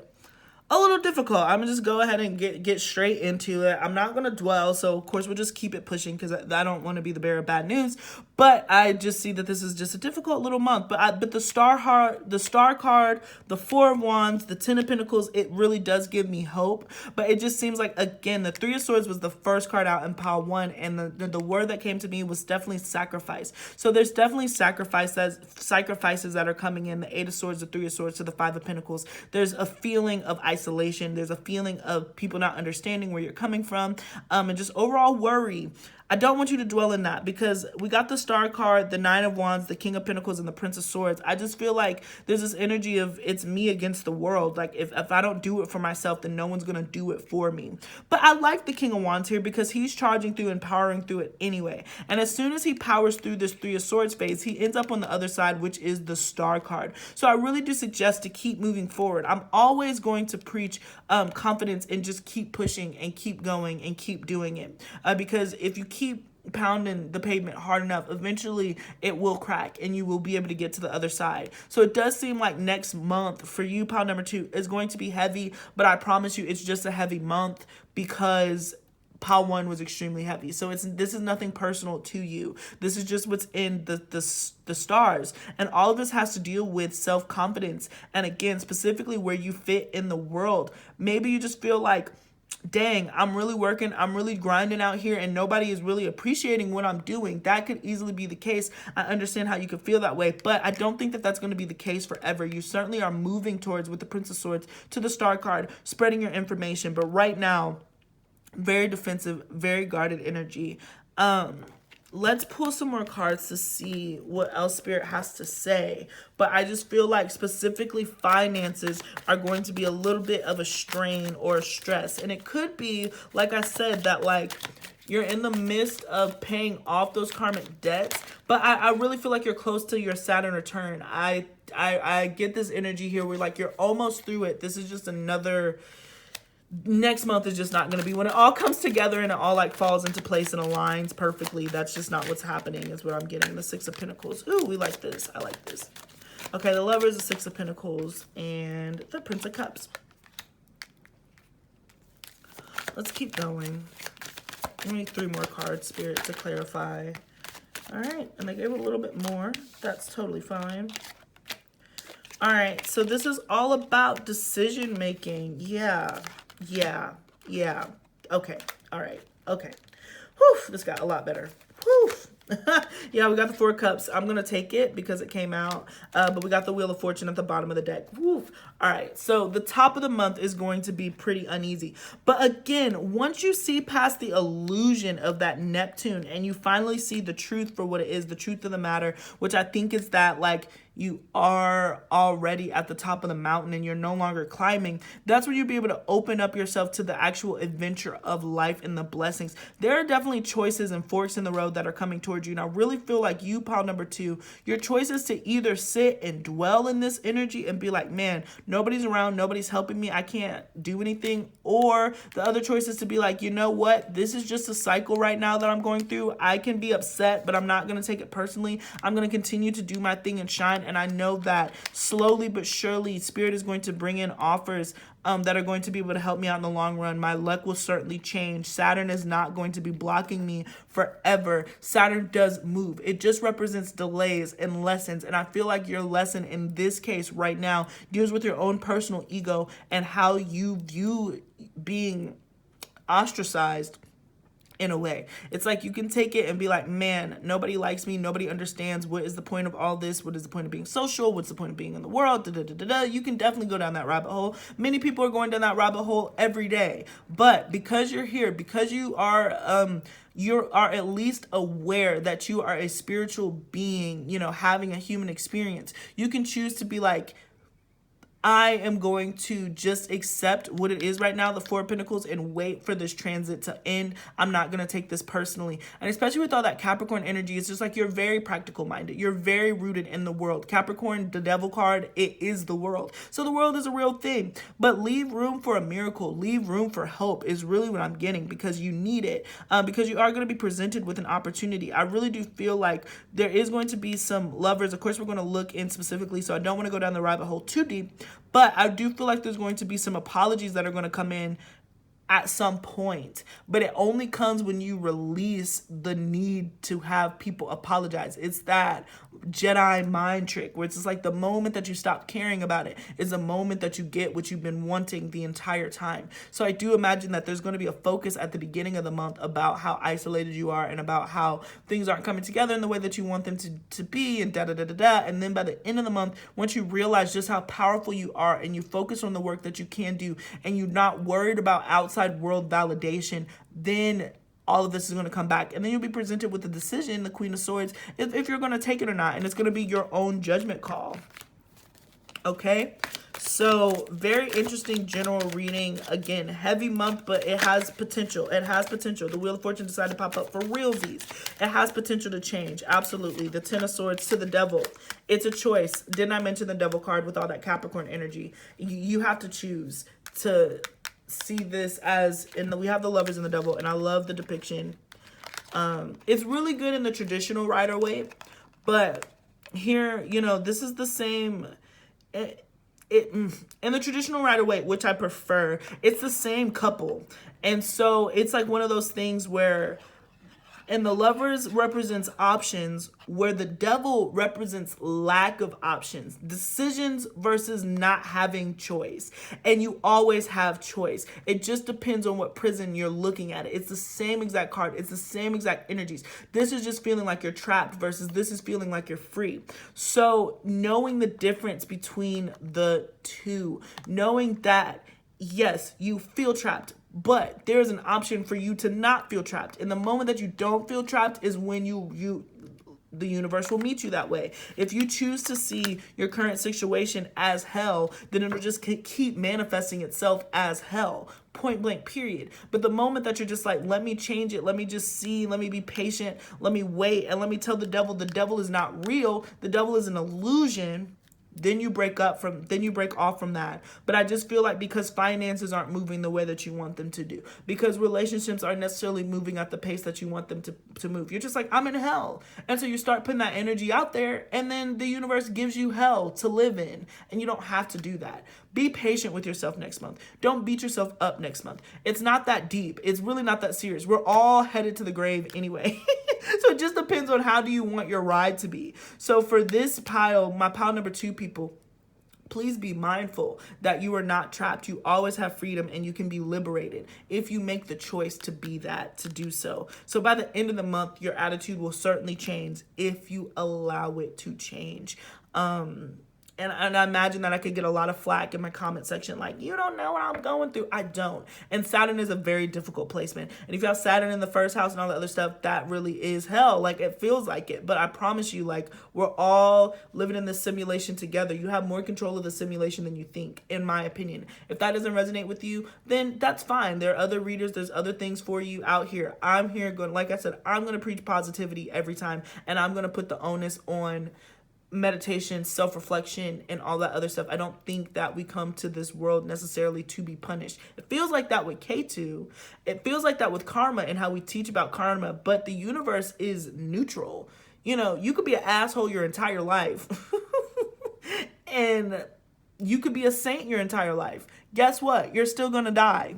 a little difficult. I'm gonna just go ahead and get straight into it. I'm not gonna dwell, so of course we'll just keep it pushing because I don't want to be the bearer of bad news. But I just see that this is just a difficult little month. But the Star card, the Four of Wands, the Ten of Pentacles, it really does give me hope. But it just seems like, again, the Three of Swords was the first card out in pile 1, and the word that came to me was definitely sacrifice. So there's definitely sacrifices that are coming in. The Eight of Swords, the Three of Swords to the Five of Pentacles. There's a feeling of isolation. There's a feeling of people not understanding where you're coming from, and just overall worry. I don't want you to dwell in that because we got the Star card, the Nine of Wands, the King of Pentacles, and the Prince of Swords. I just feel like there's this energy of it's me against the world. Like if I don't do it for myself, then no one's going to do it for me. But I like the King of Wands here because he's charging through and powering through it anyway. And as soon as he powers through this Three of Swords phase, he ends up on the other side, which is the Star card. So I really do suggest to keep moving forward. I'm always going to preach confidence and just keep pushing and keep going and keep doing it. Because if you keep pounding the pavement hard enough, eventually it will crack and you will be able to get to the other side. So it does seem like next month for you, pile number 2, is going to be heavy, but I promise you it's just a heavy month because pile 1 was extremely heavy. So this is nothing personal to you. This is just what's in the stars. And all of this has to deal with self-confidence. And again, specifically where you fit in the world. Maybe you just feel like, dang, I'm really working, I'm really grinding out here and nobody is really appreciating what I'm doing. That could easily be the case. I understand how you could feel that way, but I don't think that that's going to be the case forever. You certainly are moving towards, with the Prince of Swords, to the Star card, spreading your information. But right now, very defensive, very guarded energy. Let's pull some more cards to see what else Spirit has to say. But I just feel like specifically finances are going to be a little bit of a strain or a stress. And it could be, like I said, that like you're in the midst of paying off those karmic debts. But I really feel like you're close to your Saturn return. I get this energy here where like you're almost through it. This is just another... Next month is just not going to be when it all comes together and it all like falls into place and aligns perfectly. That's just not what's happening is what I'm getting. The Six of Pentacles. Ooh, we like this. I like this. Okay, the Lovers, the Six of Pentacles, and the Prince of Cups. Let's keep going. We need 3 more cards, Spirit, to clarify. All right, and I gave a little bit more. That's totally fine. All right, so this is all about decision making. Yeah. Okay, all right, okay. Whew, this got a lot better. Whew. Yeah, we got the 4 cups. I'm going to take it because it came out. But we got the Wheel of Fortune at the bottom of the deck. Whew. All right, so the top of the month is going to be pretty uneasy. But again, once you see past the illusion of that Neptune and you finally see the truth for what it is, the truth of the matter, which I think is that, like, you are already at the top of the mountain and you're no longer climbing, that's where you'll be able to open up yourself to the actual adventure of life and the blessings. There are definitely choices and forks in the road that are coming towards you. And I really feel like you, pile number 2, your choice is to either sit and dwell in this energy and be like, man, nobody's around, nobody's helping me, I can't do anything. Or the other choice is to be like, you know what, this is just a cycle right now that I'm going through. I can be upset, but I'm not going to take it personally. I'm going to continue to do my thing and shine. And I know that slowly but surely, Spirit is going to bring in offers that are going to be able to help me out in the long run. My luck will certainly change. Saturn is not going to be blocking me forever. Saturn does move. It just represents delays and lessons. And I feel like your lesson in this case right now deals with your own personal ego and how you view being ostracized. In a way, it's like you can take it and be like, man, nobody likes me, nobody understands. What is the point of all this? What is the point of being social? What's the point of being in the world? You can definitely go down that rabbit hole. Many people are going down that rabbit hole every day. But because you're here, because you are at least aware that you are a spiritual being, you know, having a human experience, you can choose to be like, I am going to just accept what it is right now, the 4 of Pentacles, and wait for this transit to end. I'm not going to take this personally. And especially with all that Capricorn energy, it's just like you're very practical minded. You're very rooted in the world. Capricorn, the devil card, it is the world. So the world is a real thing. But leave room for a miracle. Leave room for hope is really what I'm getting, because you need it. Because you are going to be presented with an opportunity. I really do feel like there is going to be some lovers. Of course, we're going to look in specifically, so I don't want to go down the rabbit hole too deep. But I do feel like there's going to be some apologies that are going to come in at some point, but it only comes when you release the need to have people apologize. It's that Jedi mind trick where it's just like the moment that you stop caring about it is the moment that you get what you've been wanting the entire time. So I do imagine that there's going to be a focus at the beginning of the month about how isolated you are and about how things aren't coming together in the way that you want them to be, and and then by the end of the month, once you realize just how powerful you are and you focus on the work that you can do and you're not worried about outside world validation, then all of this is going to come back, and then you'll be presented with the decision, the Queen of Swords, if you're going to take it or not, and it's going to be your own judgment call. Okay, so very interesting general reading. Again, heavy month, but it has potential. It has potential. The Wheel of Fortune decided to pop up for realsies. It has potential to change. Absolutely. The 10 of Swords to the Devil. It's a choice. Didn't I mention the Devil card with all that Capricorn energy? You have to choose to see this as, we have the Lovers and the Devil, and I love the depiction. It's really good in the traditional Rider-Waite, but here, you know, this is the same. In the traditional Rider-Waite, which I prefer, it's the same couple, and so it's like one of those things where, and the Lovers represents options, where the Devil represents lack of options, decisions versus not having choice. And you always have choice. It just depends on what prison you're looking at. It's the same exact card. It's the same exact energies. This is just feeling like you're trapped versus this is feeling like you're free. So knowing the difference between the two, knowing that, yes, you feel trapped, but there's an option for you to not feel trapped. And the moment that you don't feel trapped is when the universe will meet you that way. If you choose to see your current situation as hell, then it'll just keep manifesting itself as hell. Point blank, period. But the moment that you're just like, let me change it, let me just see, let me be patient, let me wait, and let me tell the devil is not real, the devil is an illusion, Then you break off from that. But I just feel like because finances aren't moving the way that you want them to do, because relationships aren't necessarily moving at the pace that you want them to move, you're just like, I'm in hell. And so you start putting that energy out there, and then the universe gives you hell to live in, and you don't have to do that. Be patient with yourself next month. Don't beat yourself up next month. It's not that deep. It's really not that serious. We're all headed to the grave anyway. So it just depends on how do you want your ride to be. So for this pile, my pile number 2 people, please be mindful that you are not trapped. You always have freedom, and you can be liberated if you make the choice to be that, to do so. So by the end of the month, your attitude will certainly change if you allow it to change. And I imagine that I could get a lot of flack in my comment section, like, you don't know what I'm going through. I don't. And Saturn is a very difficult placement. And if you have Saturn in the first house and all the other stuff, that really is hell. Like, it feels like it. But I promise you, like, we're all living in this simulation together. You have more control of the simulation than you think, in my opinion. If that doesn't resonate with you, then that's fine. There are other readers. There's other things for you out here. I'm here going, like I said, I'm going to preach positivity every time. And I'm going to put the onus on meditation, self-reflection, and all that other stuff. I don't think that we come to this world necessarily to be punished. It feels like that with K2. It feels like that with karma and how we teach about karma, but the universe is neutral. You know, you could be an asshole your entire life and you could be a saint your entire life. Guess what? You're still gonna die.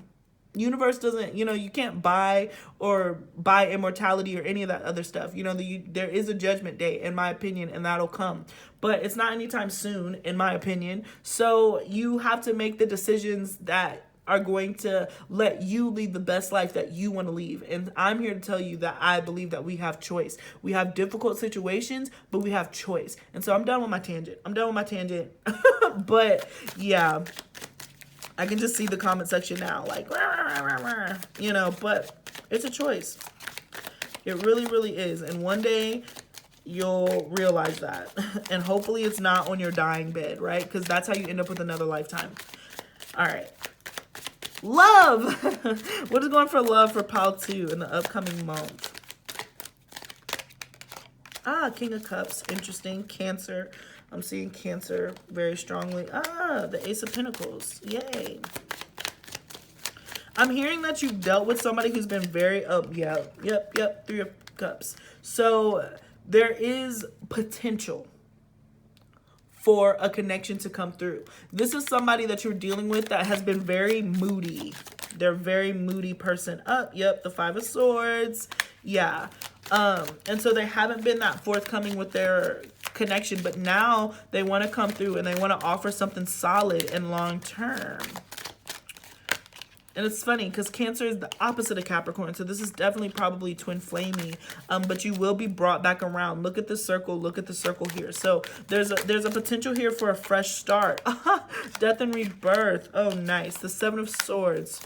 Universe doesn't, you can't buy immortality or any of that other stuff. There is a judgment day, in my opinion, and that'll come. But it's not anytime soon, in my opinion. So you have to make the decisions that are going to let you lead the best life that you want to lead. And I'm here to tell you that I believe that we have choice. We have difficult situations, but we have choice. And so I'm done with my tangent. But yeah. I can just see the comment section now, like, but it's a choice. It really, really is. And one day you'll realize that. And hopefully it's not on your dying bed, right? Because that's how you end up with another lifetime. All right. Love. What is going for love for pile 2 in the upcoming month? King of Cups. Interesting. Cancer. I'm seeing Cancer very strongly. The Ace of Pentacles. Yay. I'm hearing that you've dealt with somebody who's been very, yep, 3 of Cups. So there is potential for a connection to come through. This is somebody that you're dealing with that has been very moody. They're a very moody person. Yep, the 5 of Swords. Yeah. And so they haven't been that forthcoming with their connection, but now they want to come through and they want to offer something solid and long term. And it's funny because Cancer is the opposite of Capricorn, so this is definitely probably twin flamey, but you will be brought back around. Look at the circle. Look at the circle here. So there's a potential here for a fresh start. Death and rebirth. Oh, nice. The 7 of Swords.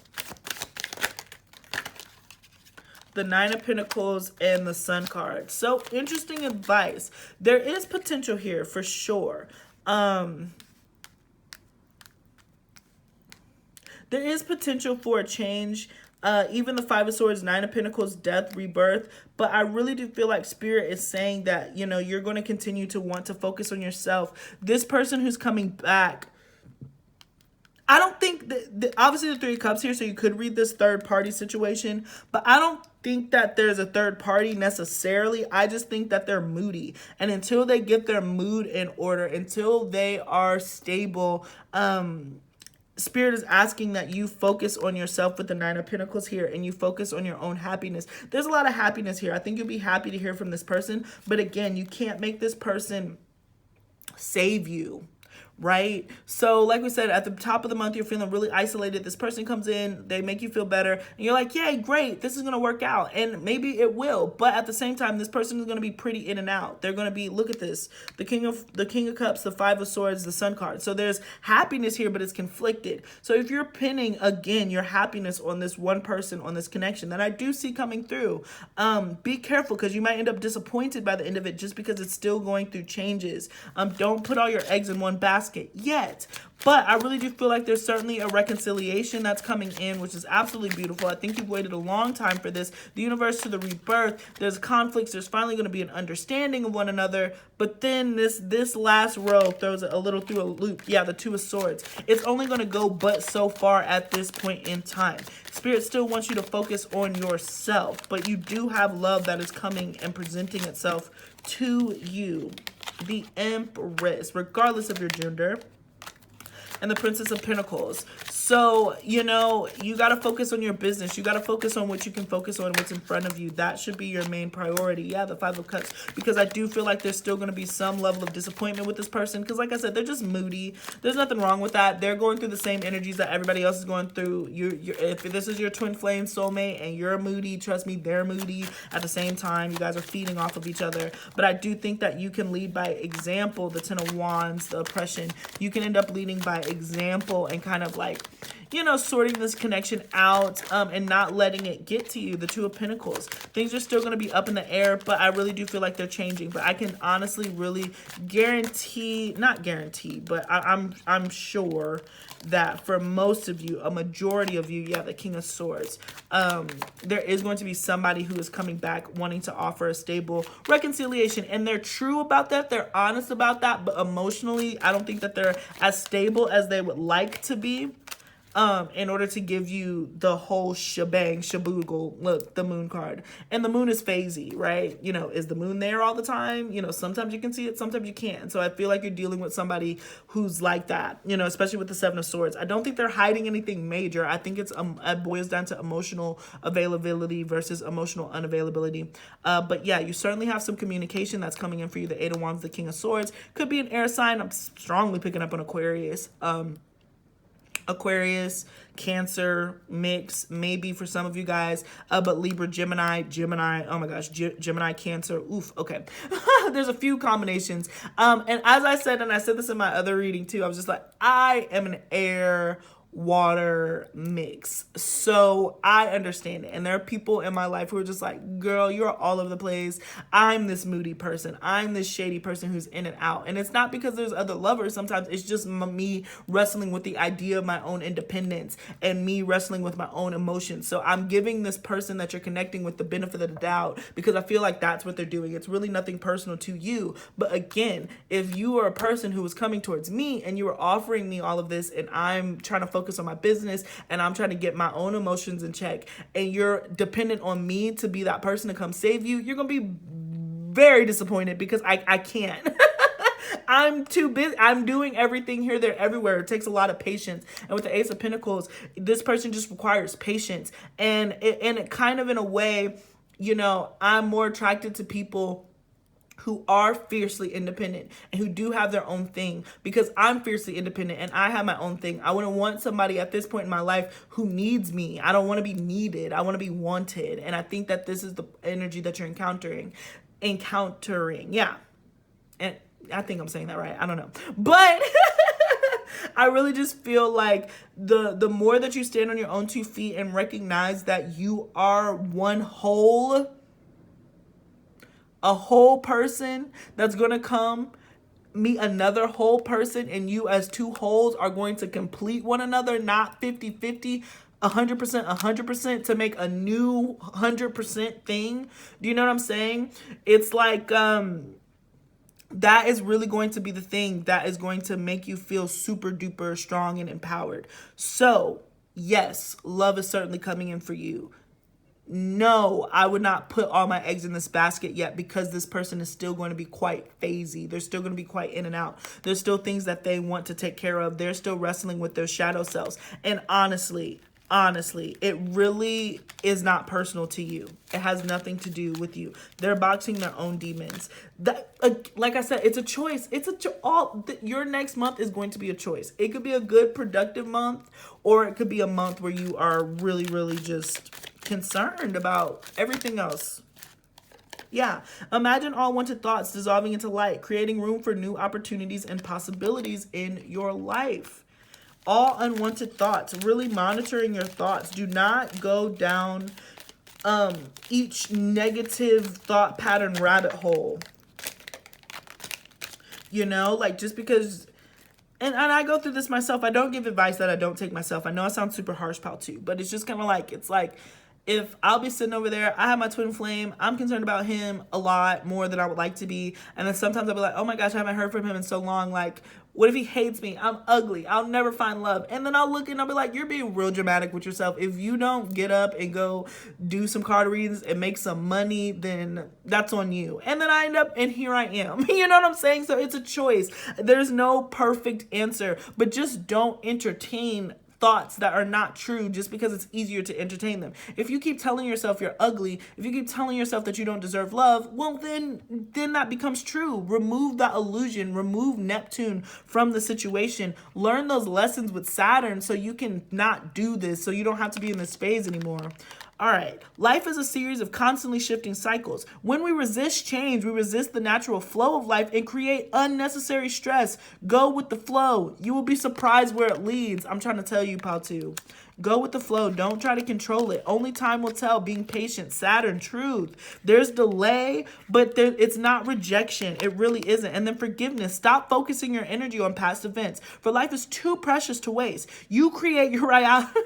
The 9 of Pentacles, and the Sun card. So interesting advice. There is potential here for sure. There is potential for a change. Even the 5 of Swords, 9 of Pentacles, death, rebirth. But I really do feel like Spirit is saying that, you're going to continue to want to focus on yourself. This person who's coming back, I don't think that, obviously the 3 of Cups here, so you could read this third party situation, but I don't think that there's a third party necessarily. I just think that they're moody. And until they get their mood in order, until they are stable, Spirit is asking that you focus on yourself with the 9 of Pentacles here, and you focus on your own happiness. There's a lot of happiness here. I think you'll be happy to hear from this person, but again, you can't make this person save you. Right? So like we said, at the top of the month, you're feeling really isolated. This person comes in, they make you feel better, and you're like, yay, great, this is going to work out. And maybe it will, but at the same time, this person is going to be pretty in and out. They're going to be, look at this, the King of Cups, the 5 of Swords, the Sun card. So there's happiness here, but it's conflicted. So if you're pinning, again, your happiness on this one person, on this connection that I do see coming through, be careful, because you might end up disappointed by the end of it just because it's still going through changes. Don't put all your eggs in one basket. basket yet. But I really do feel like there's certainly a reconciliation that's coming in, which is absolutely beautiful. I think you've waited a long time for this. The universe to the rebirth. There's conflicts. There's finally going to be an understanding of one another. But then this last row throws it a little through a loop. Yeah, the Two of Swords. It's only going to go but so far at this point in time. Spirit still wants you to focus on yourself. But you do have love that is coming and presenting itself to you. The Empress, regardless of your gender. And the Princess of Pentacles. So, you know, you got to focus on your business. You got to focus on what you can focus on, what's in front of you. That should be your main priority. Yeah, the Five of Cups. Because I do feel like there's still going to be some level of disappointment with this person. Because like I said, they're just moody. There's nothing wrong with that. They're going through the same energies that everybody else is going through. If this is your twin flame soulmate and you're moody, trust me, they're moody at the same time. You guys are feeding off of each other. But I do think that you can lead by example. The Ten of Wands, the oppression. You can end up leading by example and kind of like, you know, sorting this connection out and not letting it get to you. The Two of Pentacles. Things are still going to be up in the air, but I really do feel like they're changing. But I can honestly really guarantee, not guarantee, but I'm sure that for most of you, a majority of you, yeah, the King of Swords, there is going to be somebody who is coming back wanting to offer a stable reconciliation. And they're true about that. They're honest about that. But emotionally, I don't think that they're as stable as they would like to be. In order to give you the whole shebang, shaboogle. Look, the Moon card. And the Moon is phasey, right? You know, is the Moon there all the time? You know, sometimes you can see it, sometimes you can't. So I feel like you're dealing with somebody who's like that, you know, especially with the Seven of Swords. I don't think they're hiding anything major. I think it boils down to emotional availability versus emotional unavailability. But yeah, you certainly have some communication that's coming in for you. The Eight of Wands, the King of Swords. Could be an air sign. I'm strongly picking up on Aquarius. Aquarius, Cancer, mix, maybe for some of you guys, but Libra, Gemini, oh my gosh, Gemini, Cancer, oof, okay. There's a few combinations. And as I said, and I said this in my other reading too, I was just like, I am an air water mix, so I understand it. And there are people in my life who are just like, girl, you're all over the place. I'm this moody person, I'm this shady person who's in and out. And it's not because there's other lovers. Sometimes it's just me wrestling with the idea of my own independence and me wrestling with my own emotions. So I'm giving this person that you're connecting with the benefit of the doubt because I feel like that's what they're doing. It's really nothing personal to you. But again, if you are a person who is coming towards me and you are offering me all of this and I'm trying to focus on my business and I'm trying to get my own emotions in check and you're dependent on me to be that person to come save you, you're gonna be very disappointed because I can't. I'm too busy. I'm doing everything here, there, everywhere. It takes a lot of patience. And with the Ace of Pentacles, this person just requires patience. And it kind of in a way, you know, I'm more attracted to people who are fiercely independent and who do have their own thing because I'm fiercely independent and I have my own thing. I wouldn't want somebody at this point in my life who needs me. I don't want to be needed. I want to be wanted. And I think that this is the energy that you're encountering. Yeah. And I think I'm saying that right. I don't know. But I really just feel like the more that you stand on your own 2 feet and recognize that you are one whole, a whole person that's going to come meet another whole person, and you as two wholes are going to complete one another, not 50-50, 100% to make a new 100% thing. Do you know what I'm saying? It's like that is really going to be the thing that is going to make you feel super duper strong and empowered. So yes, love is certainly coming in for you. No, I would not put all my eggs in this basket yet because this person is still going to be quite phasey. They're still going to be quite in and out. There's still things that they want to take care of. They're still wrestling with their shadow selves. And honestly, it really is not personal to you. It has nothing to do with you. They're boxing their own demons. That, like I said, it's a choice. Your next month is going to be a choice. It could be a good, productive month, or it could be a month where you are really, really just concerned about everything else. Yeah, imagine all wanted thoughts dissolving into light, creating room for new opportunities and possibilities in your life. All unwanted thoughts, really monitoring your thoughts. Do not go down each negative thought pattern rabbit hole. You know, like just because and I go through this myself. I don't give advice that I don't take myself. I know I sound super harsh, pal, too, but it's just kind of like, it's like, if I'll be sitting over there, I have my twin flame, I'm concerned about him a lot more than I would like to be. And then sometimes I'll be like, oh my gosh, I haven't heard from him in so long. Like, what if he hates me? I'm ugly. I'll never find love. And then I'll look and I'll be like, you're being real dramatic with yourself. If you don't get up and go do some card readings and make some money, then that's on you. And then I end up, and here I am. You know what I'm saying? So it's a choice. There's no perfect answer, but just don't entertain thoughts that are not true just because it's easier to entertain them. If you keep telling yourself you're ugly, if you keep telling yourself that you don't deserve love, well, then that becomes true. Remove that illusion, remove Neptune from the situation, learn those lessons with Saturn so you can not do this, so you don't have to be in this phase anymore. All right, life is a series of constantly shifting cycles. When we resist change, we resist the natural flow of life and create unnecessary stress. Go with the flow. You will be surprised where it leads. I'm trying to tell you, Pal2. Go with the flow. Don't try to control it. Only time will tell. Being patient. Saturn, truth. There's delay, but it's not rejection. It really isn't. And then forgiveness. Stop focusing your energy on past events, for life is too precious to waste. You create your reality.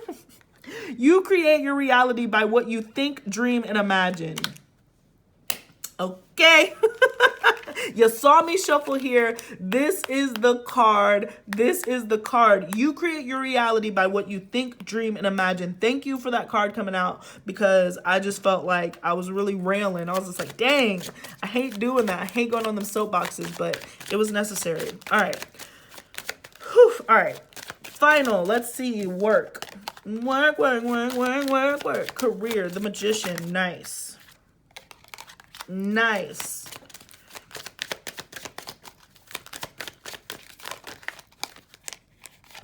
You create your reality by what you think, dream, and imagine. Okay. You saw me shuffle here. This is the card. This is the card. You create your reality by what you think, dream, and imagine. Thank you for that card coming out, because I just felt like I was really railing. I was just like, dang, I hate doing that. I hate going on them soapboxes, but it was necessary. All right. Whew. All right. Final. Let's see. Work. Work, work, work, work, work, work. Career, the Magician, nice. Nice.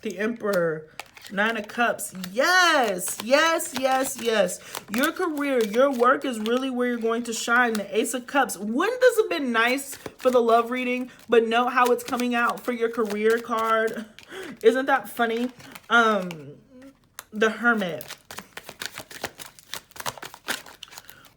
The Emperor, Nine of Cups. Yes, yes, yes, yes. Your career, your work is really where you're going to shine. The Ace of Cups. Wouldn't this have been nice for the love reading, but note how it's coming out for your career card? Isn't that funny? The Hermit.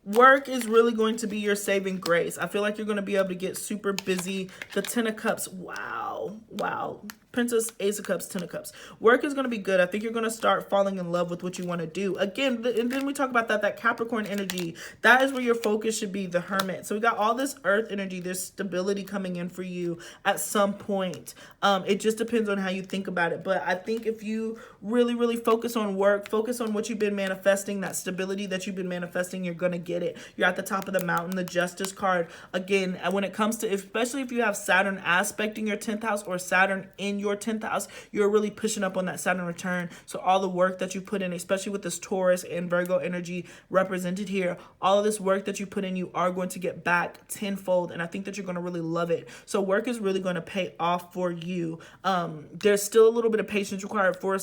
Work is really going to be your saving grace. I feel like you're going to be able to get super busy. The Ten of Cups. Wow. Wow. Princess, Ace of Cups, Ten of Cups. Work is going to be good. I think you're going to start falling in love with what you want to do. Again, and then we talk about that Capricorn energy. That is where your focus should be, the Hermit. So we got all this Earth energy. There's stability coming in for you at some point. It just depends on how you think about it. But I think if you really, really focus on work, focus on what you've been manifesting, that stability that you've been manifesting, you're going to get it. You're at the top of the mountain. The Justice card. Again, when it comes to, especially if you have Saturn aspecting your 10th house or Saturn in your 10th house, you're really pushing up on that Saturn return. So all the work that you put in, especially with this Taurus and Virgo energy represented here, all of this work that you put in, you are going to get back tenfold. And I think that you're going to really love it. So work is really going to pay off for you. There's still a little bit of patience required. Four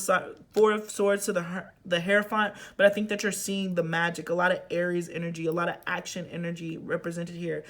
of Swords to the Hierophant, but I think that you're seeing the magic. A lot of Aries energy, a lot of action energy represented here.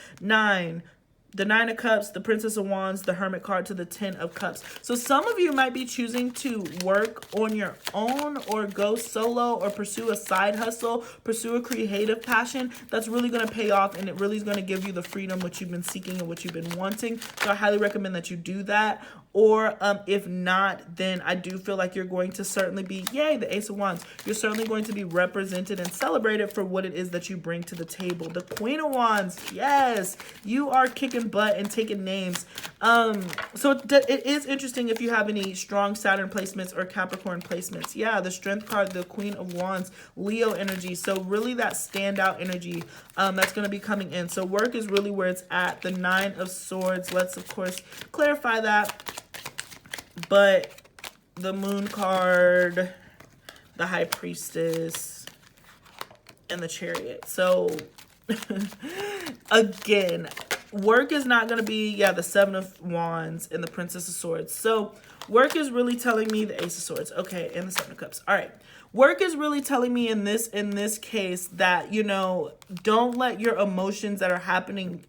The Nine of Cups, the Princess of Wands, the Hermit card to the Ten of Cups. So some of you might be choosing to work on your own or go solo or pursue a side hustle, pursue a creative passion that's really going to pay off, and it really is going to give you the freedom which you've been seeking and what you've been wanting. So I highly recommend that you do that. Or if not, then I do feel like you're going to certainly be, yay, the Ace of Wands. You're certainly going to be represented and celebrated for what it is that you bring to the table. The Queen of Wands, yes, you are kicking butt and taking names. So it is interesting if you have any strong Saturn placements or Capricorn placements. Yeah, the Strength card, the Queen of Wands, Leo energy. So really that standout energy that's going to be coming in. So work is really where it's at. The Nine of Swords, let's of course clarify that. But the Moon card, the High Priestess, and the Chariot. So again, work is not going to be, yeah, the Seven of Wands and the Princess of Swords. So work is really telling me the Ace of Swords. Okay, and the Seven of Cups. All right. Work is really telling me in this case that, you know, don't let your emotions that are happening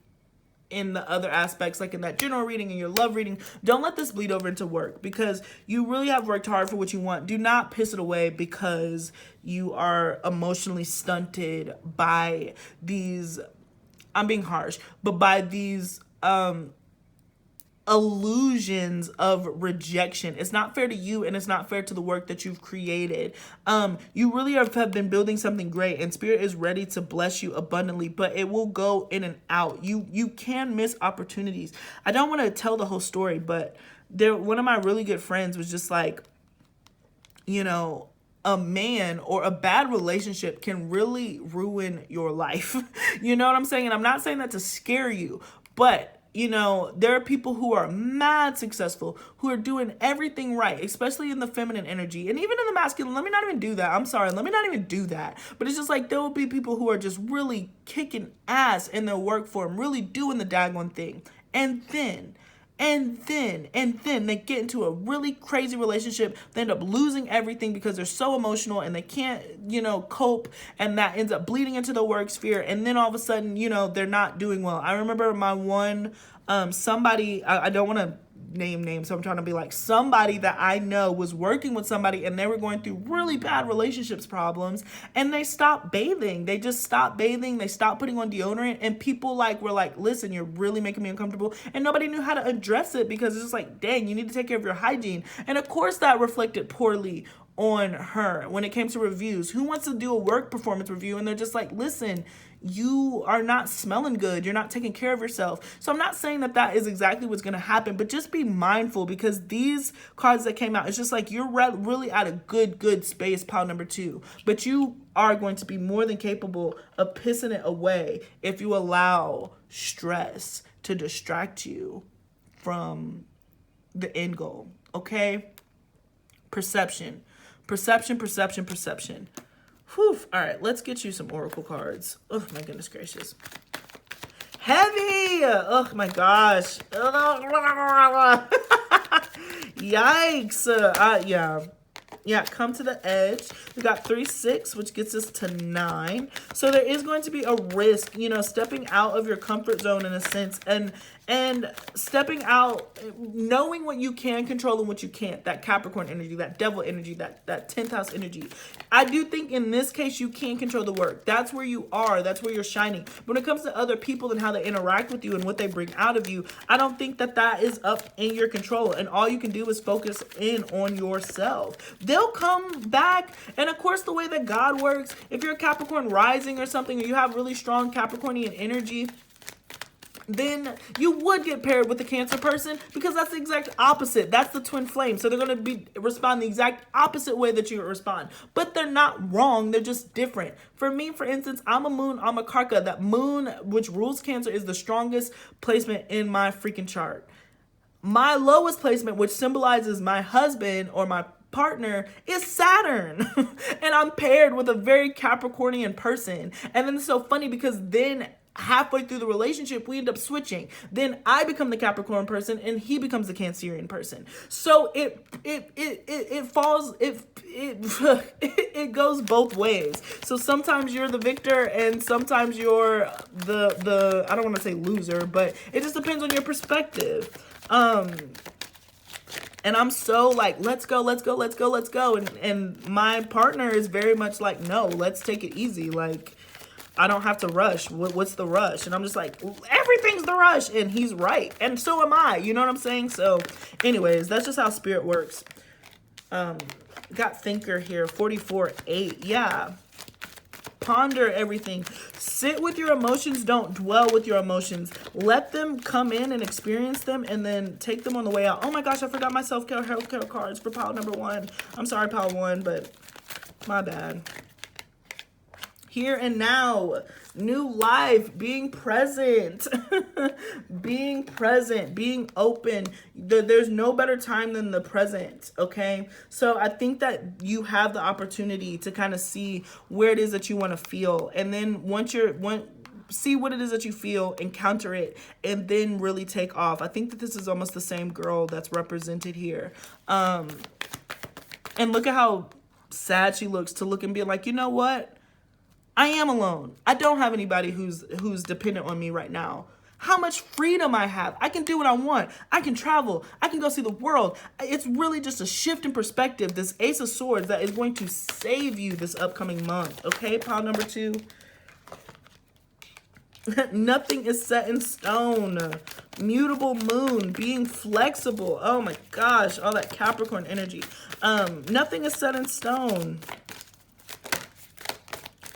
in the other aspects, like in that general reading and your love reading, don't let this bleed over into work, because you really have worked hard for what you want. Do not piss it away because you are emotionally stunted by these, I'm being harsh, but by these illusions of rejection. It's not fair to you, and it's not fair to the work that you've created. You really have been building something great, and Spirit is ready to bless you abundantly, but it will go in and out. You can miss opportunities. I don't want to tell the whole story, but one of my really good friends was just like, you know, a man or a bad relationship can really ruin your life. You know what I'm saying? And I'm not saying that to scare you, but you know, there are people who are mad successful, who are doing everything right, especially in the feminine energy. And even in the masculine, let me not even do that. I'm sorry, let me not even do that. But it's just like there will be people who are just really kicking ass in their work form, really doing the daggone thing. And then they get into a really crazy relationship. They end up losing everything because they're so emotional and they can't, you know, cope. And that ends up bleeding into the work sphere. And then all of a sudden, you know, they're not doing well. I remember my one, somebody, I don't want to name names, so I'm trying to be like, somebody that I know was working with somebody and they were going through really bad relationships problems, and they stopped bathing. They just stopped bathing. They stopped putting on deodorant, and people like were like, listen, you're really making me uncomfortable, and nobody knew how to address it because it's just like, dang, you need to take care of your hygiene. And of course that reflected poorly on her when it came to reviews. Who wants to do a work performance review and they're just like, listen, you are not smelling good, you're not taking care of yourself? So I'm not saying that that is exactly what's going to happen, but just be mindful, because these cards that came out, it's just like you're really at a good space, pile number 2, but you are going to be more than capable of pissing it away if you allow stress to distract you from the end goal. Okay? Perception. Whew. All right, let's get you some oracle cards. Oh, my goodness gracious. Heavy! Oh, my gosh. Yikes. Yeah, come to the edge. We got 3, 6, which gets us to 9. So there is going to be a risk, you know, stepping out of your comfort zone in a sense, and stepping out, knowing what you can control and what you can't. That Capricorn energy, that devil energy, that 10th house energy. I do think in this case you can control the work. That's where you are. That's where you're shining. But when it comes to other people and how they interact with you and what they bring out of you, I don't think that that is up in your control. And all you can do is focus in on yourself. They'll come back. And of course, the way that God works, if you're a Capricorn rising or something, or you have really strong Capricornian energy, then you would get paired with a Cancer person, because that's the exact opposite. That's the twin flame. So they're going to respond the exact opposite way that you respond. But they're not wrong. They're just different. For me, for instance, I'm a moon, I'm a Karka. That moon, which rules Cancer, is the strongest placement in my freaking chart. My lowest placement, which symbolizes my husband or my partner, is Saturn. And I'm paired with a very Capricornian person. And then it's so funny because then halfway through the relationship, we end up switching. Then I become the Capricorn person and he becomes the Cancerian person. So it goes both ways. So sometimes you're the victor and sometimes you're the I don't want to say loser, but it just depends on your perspective. And I'm so like, let's go. And my partner is very much like, no, let's take it easy. Like, I don't have to rush. What's the rush? And I'm just like, everything's the rush. And he's right. And so am I. You know what I'm saying? So anyways, that's just how spirit works. Got thinker here, 44-8. Yeah. Ponder everything. Sit with your emotions. Don't dwell with your emotions. Let them come in and experience them, and then take them on the way out. Oh my gosh, I forgot my self-care healthcare cards for pile number 1. I'm sorry, pile 1, but my bad. Here and now, new life, being present, being present, being open. There's no better time than the present, okay? So I think that you have the opportunity to kind of see where it is that you want to feel. And then see what it is that you feel, encounter it, and then really take off. I think that this is almost the same girl that's represented here. And look at how sad she looks to look and be like, you know what? I am alone. I don't have anybody who's dependent on me right now. How much freedom I have. I can do what I want. I can travel. I can go see the world. It's really just a shift in perspective. This Ace of Swords that is going to save you this upcoming month. Okay, pile number 2. Nothing is set in stone. Mutable moon, being flexible. Oh my gosh, all that Capricorn energy. Nothing is set in stone.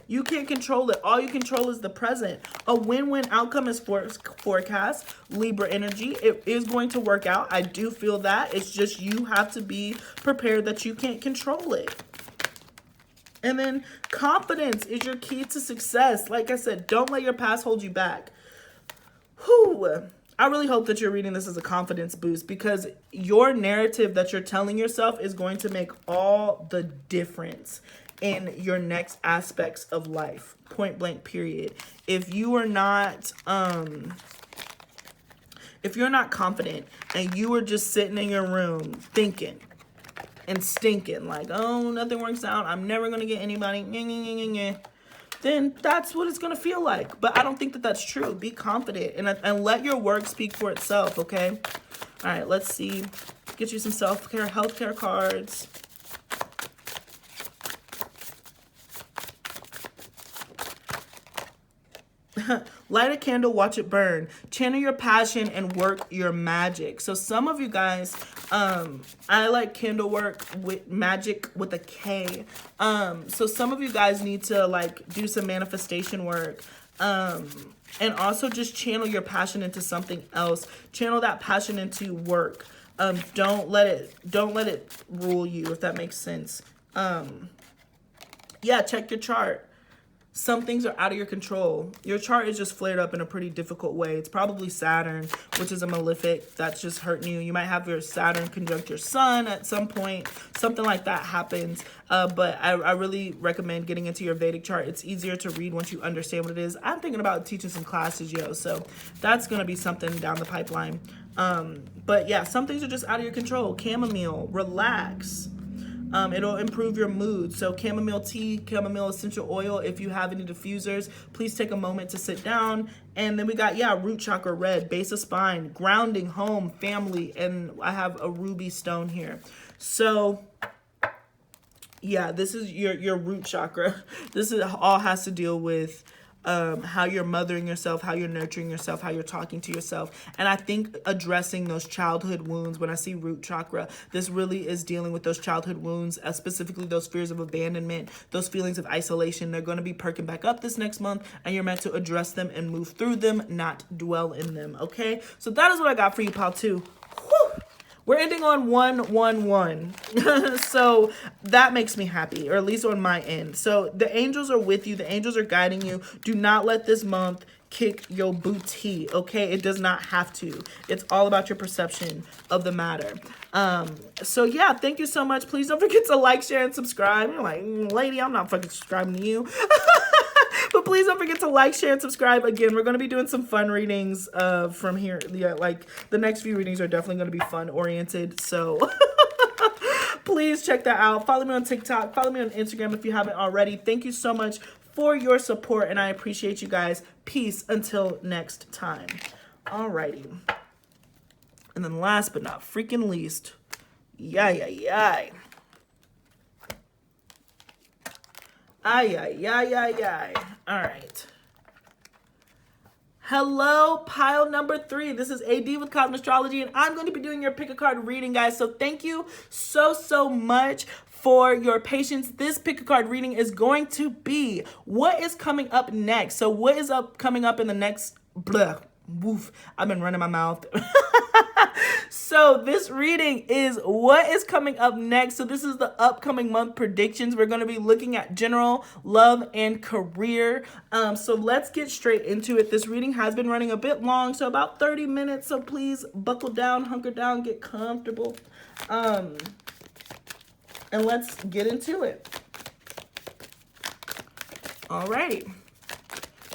You can't control it. All you control is the present. A win-win outcome is forecast. Libra energy. It is going to work out. I do feel that. It's just you have to be prepared that you can't control it. And then confidence is your key to success. Like I said, don't let your past hold you back. Whew. I really hope that you're reading this as a confidence boost, because your narrative that you're telling yourself is going to make all the difference in your next aspects of life. Point blank, period. If you are not, if you're not confident and you are just sitting in your room thinking and stinking like, oh, nothing works out, I'm never going to get anybody, then that's what it's going to feel like. But I don't think that that's true. Be confident and let your work speak for itself, okay? All right, let's see. Get you some self-care, healthcare cards. Light a candle, watch it burn. Channel your passion and work your magic. So some of you guys, I like candle work with magic with a K. So some of you guys need to like do some manifestation work. And also just channel your passion into something else. Channel that passion into work. Don't let it rule you, if that makes sense. Yeah, check your chart. Some things are out of your control. Your chart is just flared up in a pretty difficult way. It's probably Saturn, which is a malefic that's just hurting you. You might have your Saturn conjunct your sun at some point. Something like that happens. But I really recommend getting into your Vedic chart. It's easier to read once you understand what it is. I'm thinking about teaching some classes, yo. So that's going to be something down the pipeline. But yeah, some things are just out of your control. Chamomile, relax. It'll improve your mood. So chamomile tea, chamomile essential oil. If you have any diffusers, please take a moment to sit down. And then we got, yeah, root chakra red, base of spine, grounding, home, family. And I have a ruby stone here. So yeah, this is your root chakra. This is all has to deal with how you're mothering yourself, how you're nurturing yourself, how you're talking to yourself. And I think addressing those childhood wounds, when I see root chakra, this really is dealing with those childhood wounds, specifically those fears of abandonment, those feelings of isolation. They're going to be perking back up this next month, and you're meant to address them and move through them, not dwell in them. Okay, so that is what I got for you, pal, too. Whew. We're ending on 111. So that makes me happy, or at least on my end. So the angels are with you. The angels are guiding you. Do not let this month kick your booty, okay? It does not have to. It's all about your perception of the matter. So yeah, thank you so much. Please don't forget to like, share, and subscribe. You're like, lady, I'm not fucking subscribing to you. But please don't forget to like, share, and subscribe. Again, we're going to be doing some fun readings from here. Yeah, like the next few readings are definitely going to be fun oriented. So please check that out. Follow me on TikTok. Follow me on Instagram if you haven't already. Thank you so much for your support, and I appreciate you guys. Peace until next time. Alrighty. And then last but not freaking least, Ay. All right. Hello, pile number 3. This is AD with Astrology, and I'm going to be doing your pick a card reading, guys. So thank you so much for your patience. This pick a card reading is going to be what is coming up next. So what is coming up in the next woof. I've been running my mouth. So this reading is what is coming up next. So this is the upcoming month predictions. We're going to be looking at general, love, and career. So let's get straight into it. This reading has been running a bit long, so about 30 minutes. So please buckle down, hunker down, get comfortable. And let's get into it. Alrighty.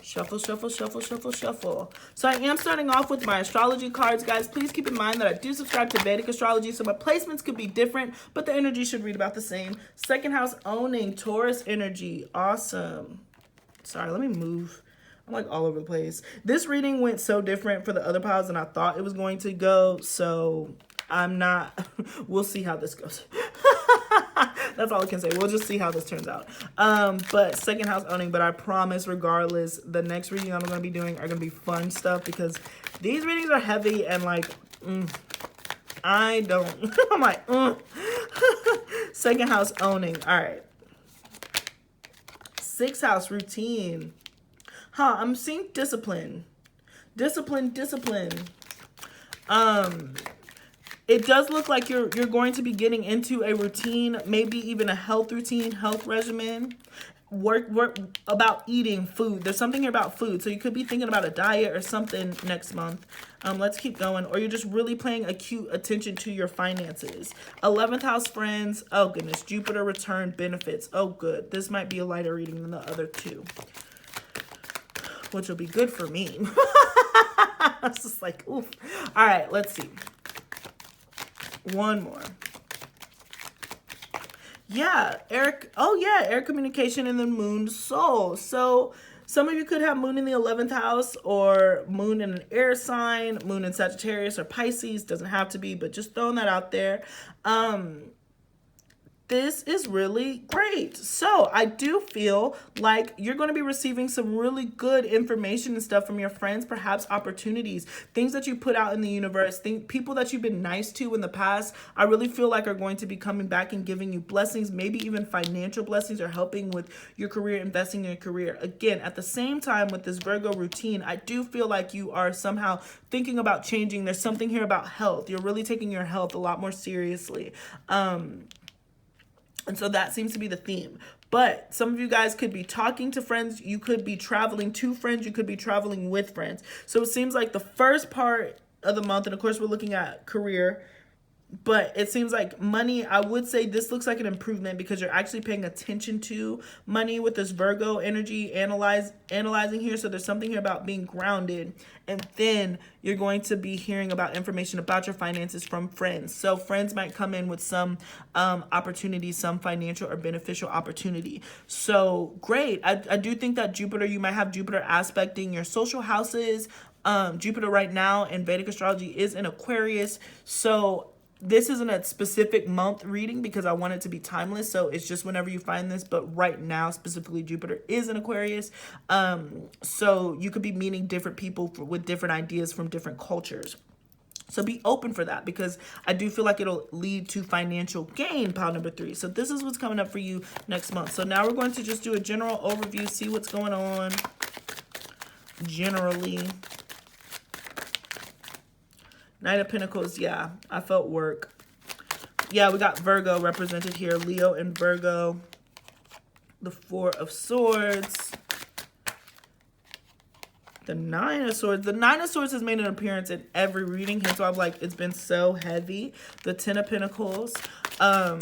Shuffle. So I am starting off with my astrology cards, guys. Please keep in mind that I do subscribe to Vedic astrology, so my placements could be different, but the energy should read about the same. Second house owning, Taurus energy. Awesome. Sorry, let me move. I'm like all over the place. This reading went so different for the other piles than I thought it was going to go, so I'm not, we'll see how this goes. That's all I can say. We'll just see how this turns out. But second house owning, but I promise regardless, the next reading I'm going to be doing are going to be fun stuff because these readings are heavy and like, I don't, I'm like, Second house owning. All right. Sixth house routine. I'm seeing discipline. Discipline. It does look like you're going to be getting into a routine, maybe even a health routine, health regimen. Work about eating food. There's something here about food. So you could be thinking about a diet or something next month. Let's keep going. Or you're just really paying acute attention to your finances. 11th house friends. Oh goodness. Jupiter return benefits. Oh good. This might be a lighter reading than the other two, which will be good for me. I was just like, oof. All right, let's see. One more. Yeah, air communication and the moon soul. So some of you could have moon in the 11th house or moon in an air sign, moon in Sagittarius or Pisces. Doesn't have to be, but just throwing that out there. This is really great. So I do feel like you're going to be receiving some really good information and stuff from your friends, perhaps opportunities, things that you put out in the universe, people that you've been nice to in the past, I really feel like are going to be coming back and giving you blessings, maybe even financial blessings or helping with your career, investing in your career. Again, at the same time with this Virgo routine, I do feel like you are somehow thinking about changing. There's something here about health. You're really taking your health a lot more seriously. And so that seems to be the theme. But some of you guys could be talking to friends. You could be traveling to friends. You could be traveling with friends. So it seems like the first part of the month, and of course we're looking at career, but it seems like money, I would say this looks like an improvement because you're actually paying attention to money with this Virgo energy analyzing here. So there's something here about being grounded. And then you're going to be hearing about information about your finances from friends. So friends might come in with some opportunity, some financial or beneficial opportunity. So great. I do think that Jupiter, you might have Jupiter aspecting your social houses. Jupiter right now in Vedic astrology is in Aquarius. So this isn't a specific month reading because I want it to be timeless. So it's just whenever you find this. But right now, specifically, Jupiter is in Aquarius. So you could be meeting different people with different ideas from different cultures. So be open for that because I do feel like it'll lead to financial gain, pile number 3. So this is what's coming up for you next month. So now we're going to just do a general overview, see what's going on generally. Knight of Pentacles, yeah, I felt work. Yeah, we got Virgo represented here, Leo and Virgo. The 4 of Swords. The 9 of Swords. The 9 of Swords has made an appearance in every reading, hence why I'm like, it's been so heavy. The 10 of Pentacles. But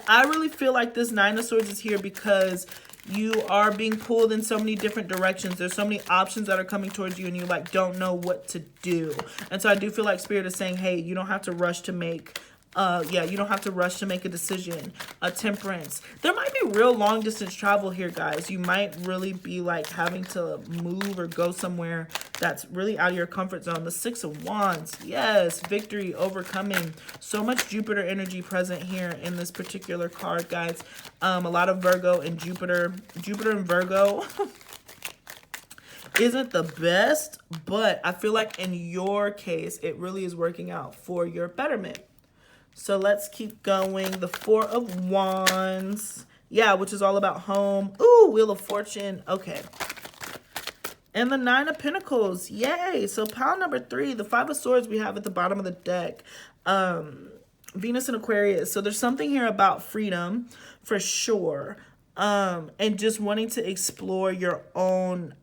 I really feel like this 9 of Swords is here because you are being pulled in so many different directions. There's so many options that are coming towards you and you like don't know what to do. And so I do feel like Spirit is saying, hey, you don't have to rush to make you don't have to rush to make a decision. Temperance. There might be real long distance travel here, guys. You might really be like having to move or go somewhere that's really out of your comfort zone. The 6 of Wands. Yes, victory, overcoming. So much Jupiter energy present here in this particular card, guys. A lot of Virgo and Jupiter. Jupiter and Virgo isn't the best, but I feel like in your case, it really is working out for your betterment. So let's keep going. The 4 of Wands. Yeah, which is all about home. Ooh, Wheel of Fortune. Okay. And the 9 of Pentacles. Yay. So pile number 3, the 5 of Swords we have at the bottom of the deck. Venus and Aquarius. So there's something here about freedom for sure. And just wanting to explore your own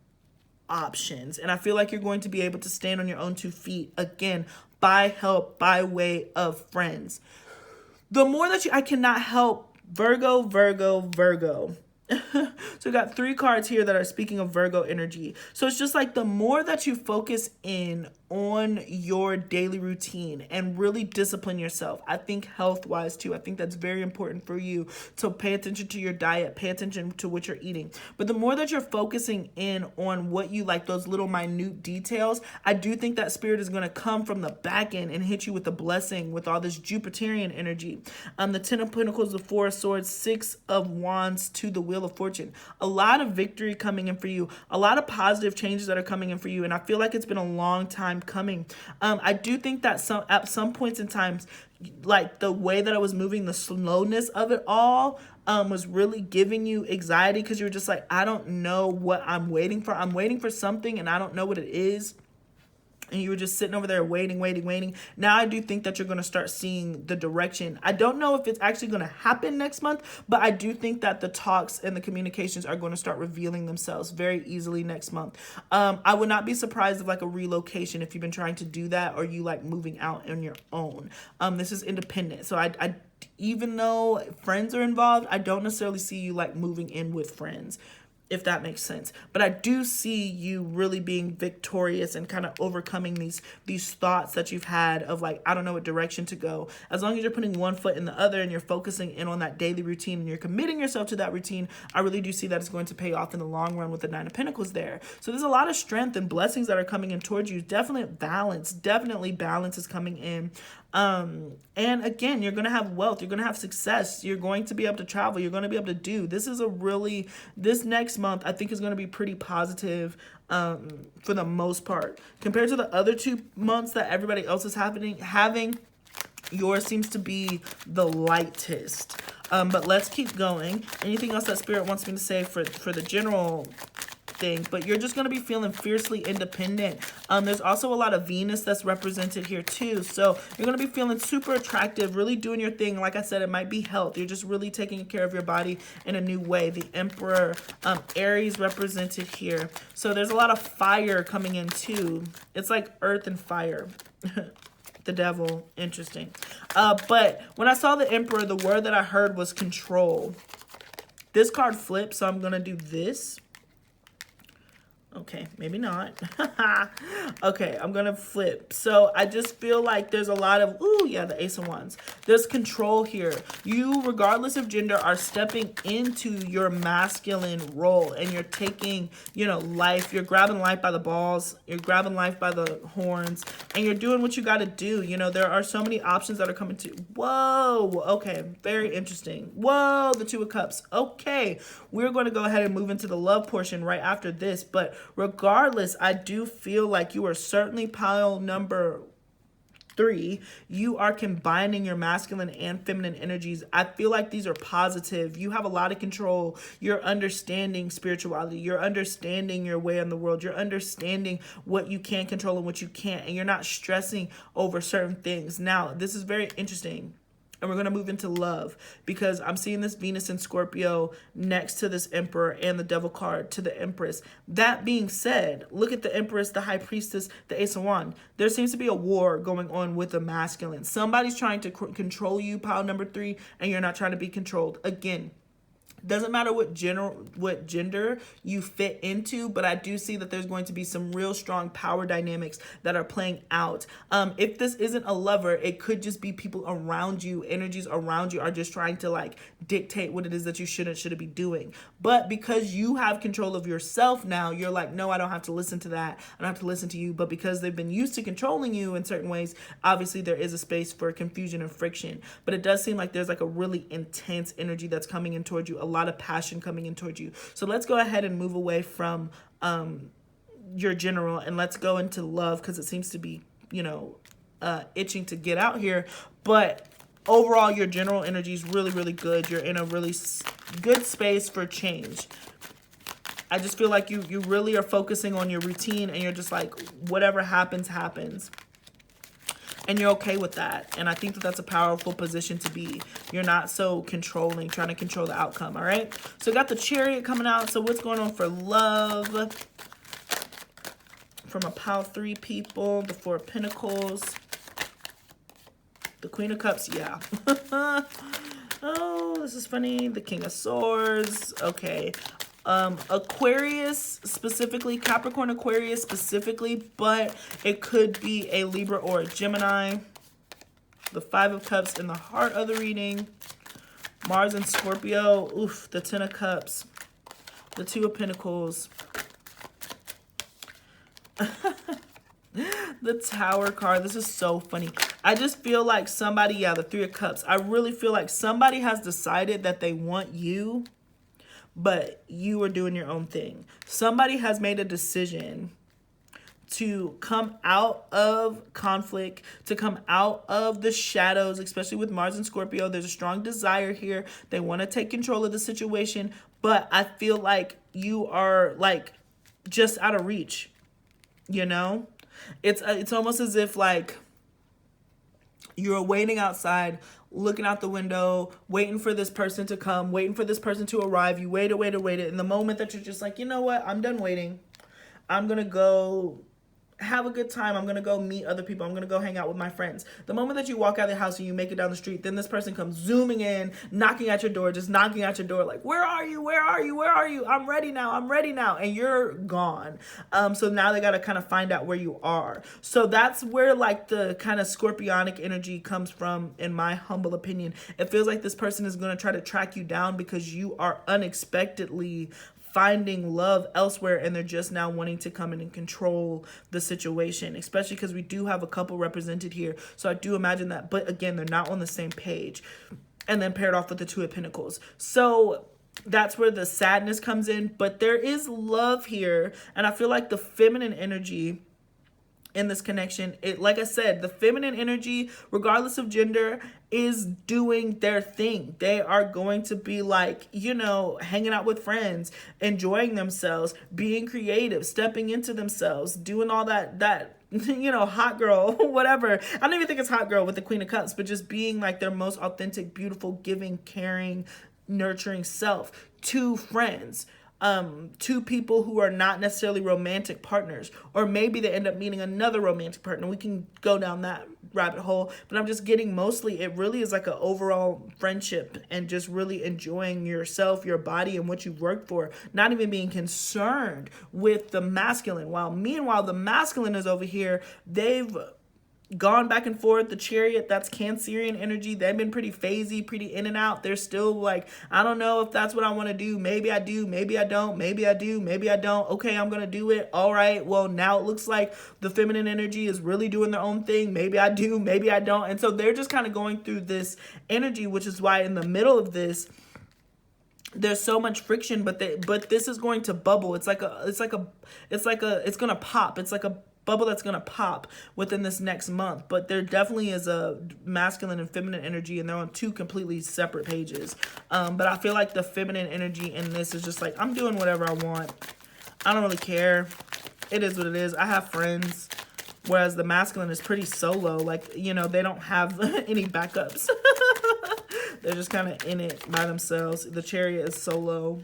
options. And I feel like you're going to be able to stand on your own 2 feet. Again, by help, by way of friends. The more that I cannot help Virgo. So we got 3 cards here that are speaking of Virgo energy. So it's just like the more that you focus in on your daily routine and really discipline yourself, I think health wise too, I think that's very important for you to pay attention to your diet, pay attention to what you're eating. But the more that you're focusing in on what you like, those little minute details, I do think that spirit is going to come from the back end and hit you with a blessing with all this Jupiterian energy. The 10 of Pentacles, the 4 of Swords, 6 of Wands to the Wheel of Fortune. A lot of victory coming in for you, a lot of positive changes that are coming in for you, and I feel like it's been a long time coming. I do think that at some points in times, like the way that I was moving, the slowness of it all was really giving you anxiety, because you were just like, I don't know what I'm waiting for. I'm waiting for something and I don't know what it is. And you were just sitting over there waiting. Now I do think that you're going to start seeing the direction. I don't know if it's actually going to happen next month, but I do think that the talks and the communications are going to start revealing themselves very easily next month. I would not be surprised if like a relocation, if you've been trying to do that, or you like moving out on your own. This is independent. So I even though friends are involved, I don't necessarily see you like moving in with friends, if that makes sense. But I do see you really being victorious and kind of overcoming these thoughts that you've had of like, I don't know what direction to go. As long as you're putting one foot in the other and you're focusing in on that daily routine and you're committing yourself to that routine, I really do see that it's going to pay off in the long run with the 9 of Pentacles there. So there's a lot of strength and blessings that are coming in towards you. Definitely balance is coming in. And again, you're going to have wealth, you're going to have success, you're going to be able to travel, you're going to be able to do. This next month, I think is going to be pretty positive for the most part. Compared to the other 2 months that everybody else is having, yours seems to be the lightest. But let's keep going. Anything else that Spirit wants me to say for the general thing? But you're just going to be feeling fiercely independent. There's also a lot of Venus that's represented here too, so you're going to be feeling super attractive, really doing your thing. Like I said, it might be health. You're just really taking care of your body in a new way. The Emperor, Aries represented here, so there's a lot of fire coming in too. It's like earth and fire. The Devil, interesting. But when I saw the Emperor, the word that I heard was control. This card flipped, so I'm going to do this. Okay, maybe not. Okay, I'm gonna flip. So I just feel like there's a lot of, ooh, yeah, the Ace of Wands. There's control here. You, regardless of gender, are stepping into your masculine role, and you're taking, life. You're grabbing life by the balls. You're grabbing life by the horns, and you're doing what you gotta do. There are so many options that are coming to, whoa, okay, very interesting. Whoa, the 2 of Cups. Okay, we're gonna go ahead and move into the love portion right after this, but regardless, I do feel like you are certainly pile number 3. You are combining your masculine and feminine energies. I feel like these are positive. You have a lot of control. You're understanding spirituality. You're understanding your way in the world. You're understanding what you can control and what you can't. And you're not stressing over certain things. Now, this is very interesting. And we're going to move into love, because I'm seeing this Venus in Scorpio next to this Emperor and the Devil card to the Empress. That being said, look at the Empress, the High Priestess, the Ace of Wands. There seems to be a war going on with the masculine. Somebody's trying to control you, pile number 3, and you're not trying to be controlled. Again, doesn't matter what gender you fit into, but I do see that there's going to be some real strong power dynamics that are playing out. If this isn't a lover, it could just be people around you. Energies around you are just trying to like dictate what it is that you shouldn't be doing. But because you have control of yourself now, you're like, no, I don't have to listen to that. I don't have to listen to you. But because they've been used to controlling you in certain ways, obviously there is a space for confusion and friction. But it does seem like there's like a really intense energy that's coming in towards you. A lot of passion coming in towards you. So let's go ahead and move away from your general, and let's go into love, because it seems to be, itching to get out here. But overall, your general energy is really, really good. You're in a really good space for change. I just feel like you really are focusing on your routine, and you're just like, whatever happens, happens. And you're okay with that. And I think that that's a powerful position to be. You're not so controlling, trying to control the outcome, all right? So we got the Chariot coming out. So what's going on for love? From a pile 3 people, the 4 of Pentacles. The Queen of Cups, yeah. Oh, this is funny. The King of Swords. Okay. Aquarius specifically, Capricorn, Aquarius specifically, but it could be a Libra or a Gemini. The Five of Cups in the heart of the reading. Mars and Scorpio. Oof, the Ten of Cups. The Two of Pentacles. The Tower card. This is so funny. I just feel like somebody, yeah, the Three of Cups. I really feel like somebody has decided that they want you, but you are doing your own thing. Somebody has made a decision to come out of conflict, to come out of the shadows, especially with Mars and Scorpio. There's a strong desire here. They want to take control of the situation, but I feel like you are like just out of reach, you know? It's almost as if like you're waiting outside, looking out the window, waiting for this person to come, waiting for this person to arrive. You waited. And the moment that you're just like, you know what? I'm done waiting. I'm going to go have a good time. I'm going to go meet other people. I'm going to go hang out with my friends. The moment that you walk out of the house and you make it down the street, then this person comes zooming in, knocking at your door, just knocking at your door like, where are you? Where are you? Where are you? I'm ready now. I'm ready now. And you're gone. So now they got to kind of find out where you are. So that's where like the kind of scorpionic energy comes from, in my humble opinion. It feels like this person is going to try to track you down because you are unexpectedly finding love elsewhere, and they're just now wanting to come in and control the situation, especially because we do have a couple represented here. So I do imagine that, but again, they're not on the same page. And then paired off with the Two of Pentacles. So that's where the sadness comes in, but there is love here. And I feel like the feminine energy in this connection, like I said, the feminine energy, regardless of gender, is doing their thing. They are going to be like, you know, hanging out with friends, enjoying themselves, being creative, stepping into themselves, doing all that you know, hot girl, whatever. I don't even think it's hot girl with the Queen of Cups, but just being like their most authentic, beautiful, giving, caring, nurturing self to friends. To people who are not necessarily romantic partners, or maybe they end up meeting another romantic partner. We can go down that rabbit hole, but I'm just getting mostly it really is like an overall friendship and just really enjoying yourself, your body, and what you've worked for, not even being concerned with the masculine. Meanwhile, the masculine is over here. They've gone back and forth. The Chariot, that's Cancerian energy. They've been pretty phasey, pretty in and out. They're still like, I don't know if that's what I want to do. Maybe I do, maybe I don't, maybe I do, maybe I don't. Okay, I'm gonna do it. All right, well, now it looks like the feminine energy is really doing their own thing. Maybe I do, maybe I don't. And so they're just kind of going through this energy, which is why in the middle of this there's so much friction, but this is going to bubble. It's gonna pop. It's like a bubble that's gonna pop within this next month. But there definitely is a masculine and feminine energy, and they're on two completely separate pages. But I feel like the feminine energy in this is just like, I'm doing whatever I want. I don't really care. It is what it is. I have friends. Whereas the masculine is pretty solo. Like, you know, they don't have any backups. They're just kind of in it by themselves. The Chariot is solo.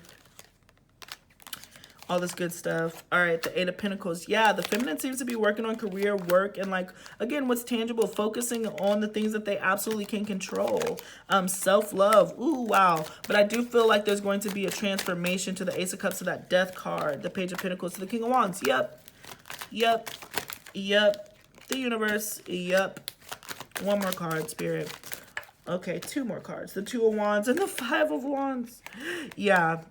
All this good stuff. All right, the Eight of Pentacles. Yeah, the feminine seems to be working on career, work, and like, again, what's tangible, focusing on the things that they absolutely can control. Self-love. Ooh, wow. But I do feel like there's going to be a transformation to the Ace of Cups, to that Death card, the Page of Pentacles, to the King of Wands. Yep. Yep. Yep. The Universe. Yep. One more card, Spirit. Okay, two more cards. The Two of Wands and the Five of Wands. Yeah.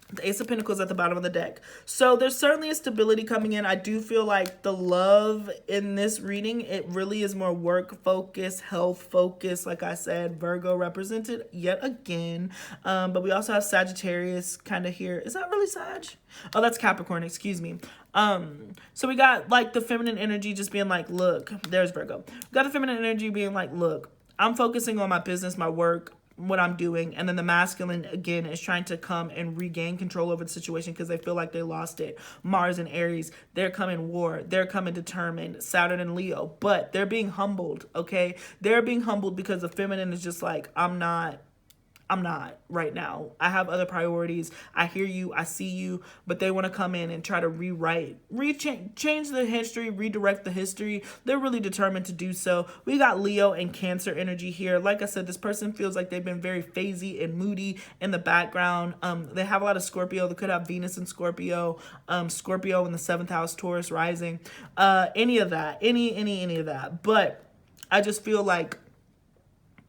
The Ace of Pentacles at the bottom of the deck. So there's certainly a stability coming in. I do feel like the love in this reading, it really is more work focused, health focused. Like I said, Virgo represented yet again. But we also have Sagittarius kind of here. Is that really Sag? Oh, that's Capricorn, excuse me. So we got like the feminine energy just being like, look, there's Virgo. We got the feminine energy being like, look, I'm focusing on my business, my work, what I'm doing. And then the masculine, again, is trying to come and regain control over the situation because they feel like they lost it. Mars and Aries, they're coming war. They're coming determined. Saturn and Leo. But they're being humbled, okay? They're being humbled because the feminine is just like, I'm not I'm not right now. I have other priorities. I hear you, I see you, but they want to come in and try to rewrite, change the history, redirect the history. They're really determined to do so. We got Leo and Cancer energy here. Like I said, this person feels like they've been very phasey and moody in the background. They have a lot of Scorpio. They could have Venus in Scorpio, Scorpio in the 7th house, Taurus rising, any of that, any of that. But I just feel like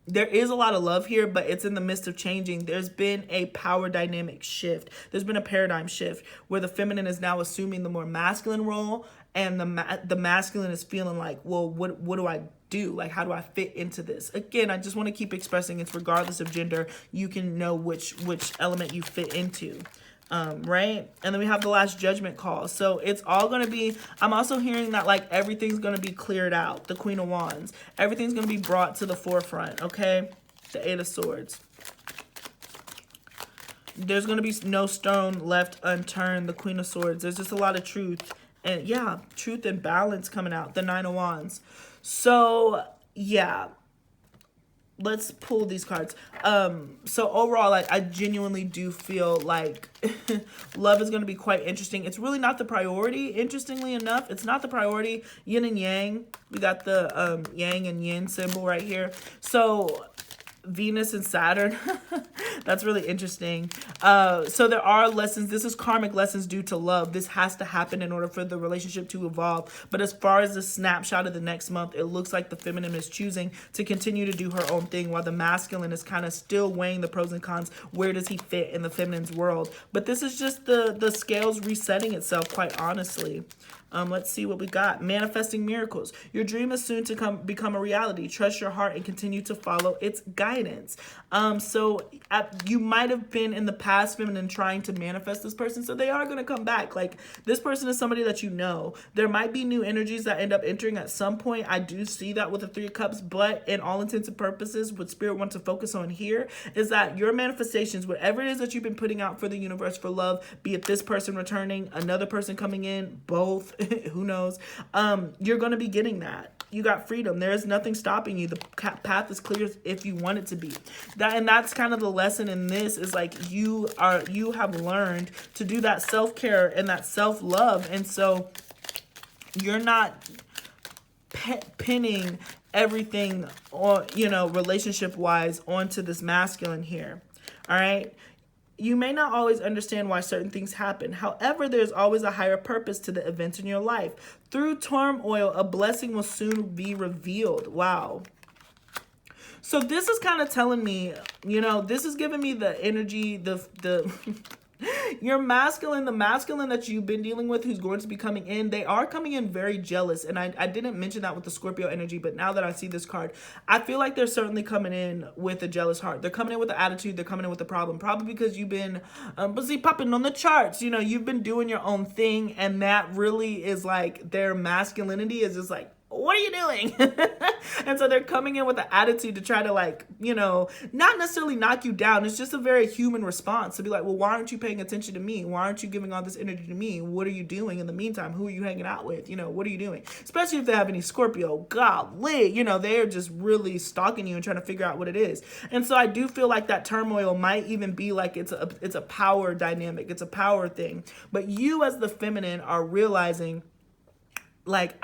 there is a lot of love here, but it's in the midst of changing. There's been a power dynamic shift. There's been a paradigm shift where the feminine is now assuming the more masculine role, and the masculine is feeling like, well, what do I do? Like, how do I fit into this? Again, I just want to keep expressing it's regardless of gender. You can know which element you fit into. Right? And then we have the last judgment call. So it's all going to be, I'm also hearing that like everything's going to be cleared out. The Queen of Wands. Everything's going to be brought to the forefront. Okay? The Eight of Swords. There's going to be no stone left unturned. The Queen of Swords. There's just a lot of truth. And yeah, truth and balance coming out. The Nine of Wands. So yeah. Let's pull these cards. So overall, like, I genuinely do feel like love is going to be quite interesting. It's really not the priority. Interestingly enough, it's not the priority. Yin and yang. We got the yang and yin symbol right here. So Venus and Saturn. That's really interesting. So there are lessons. This is karmic lessons due to love. This has to happen in order for the relationship to evolve. But as far as the snapshot of the next month, it looks like the feminine is choosing to continue to do her own thing while the masculine is kind of still weighing the pros and cons. Where does he fit in the feminine's world? But this is just the scales resetting itself, quite honestly. Let's see what we got. Manifesting miracles. Your dream is soon to become a reality. Trust your heart and continue to follow its guidance. You might have been in the past feminine trying to manifest this person, so they are going to come back. Like, this person is somebody that you know. There might be new energies that end up entering at some point. I do see that with the Three of Cups, but in all intents and purposes, what Spirit wants to focus on here is that your manifestations, whatever it is that you've been putting out for the universe for love, be it this person returning, another person coming in, both, who knows, you're going to be getting that. You got freedom. There is nothing stopping you. The path is clear if you want it to be. That's kind of the lesson in this, is like you have learned to do that self-care and that self-love, and so you're not pinning everything on, relationship-wise onto this masculine here. All right. You may not always understand why certain things happen. However, there's always a higher purpose to the events in your life. Through turmoil, a blessing will soon be revealed. Wow. So this is kind of telling me, this is giving me the energy, the your masculine, the masculine that you've been dealing with, who's going to be coming in, they are coming in very jealous. And I didn't mention that with the Scorpio energy, but now that I see this card, I feel like they're certainly coming in with a jealous heart. They're coming in with the attitude. They're coming in with the problem. Probably because you've been busy popping on the charts. You've been doing your own thing. And that really is like their masculinity is just like, what are you doing? And so they're coming in with an attitude to try to not necessarily knock you down. It's just a very human response to be like, well, why aren't you paying attention to me? Why aren't you giving all this energy to me? What are you doing in the meantime? Who are you hanging out with? What are you doing? Especially if they have any Scorpio. Golly, they're just really stalking you and trying to figure out what it is. And so I do feel like that turmoil might even be like it's a power dynamic. It's a power thing. But you as the feminine are realizing, like,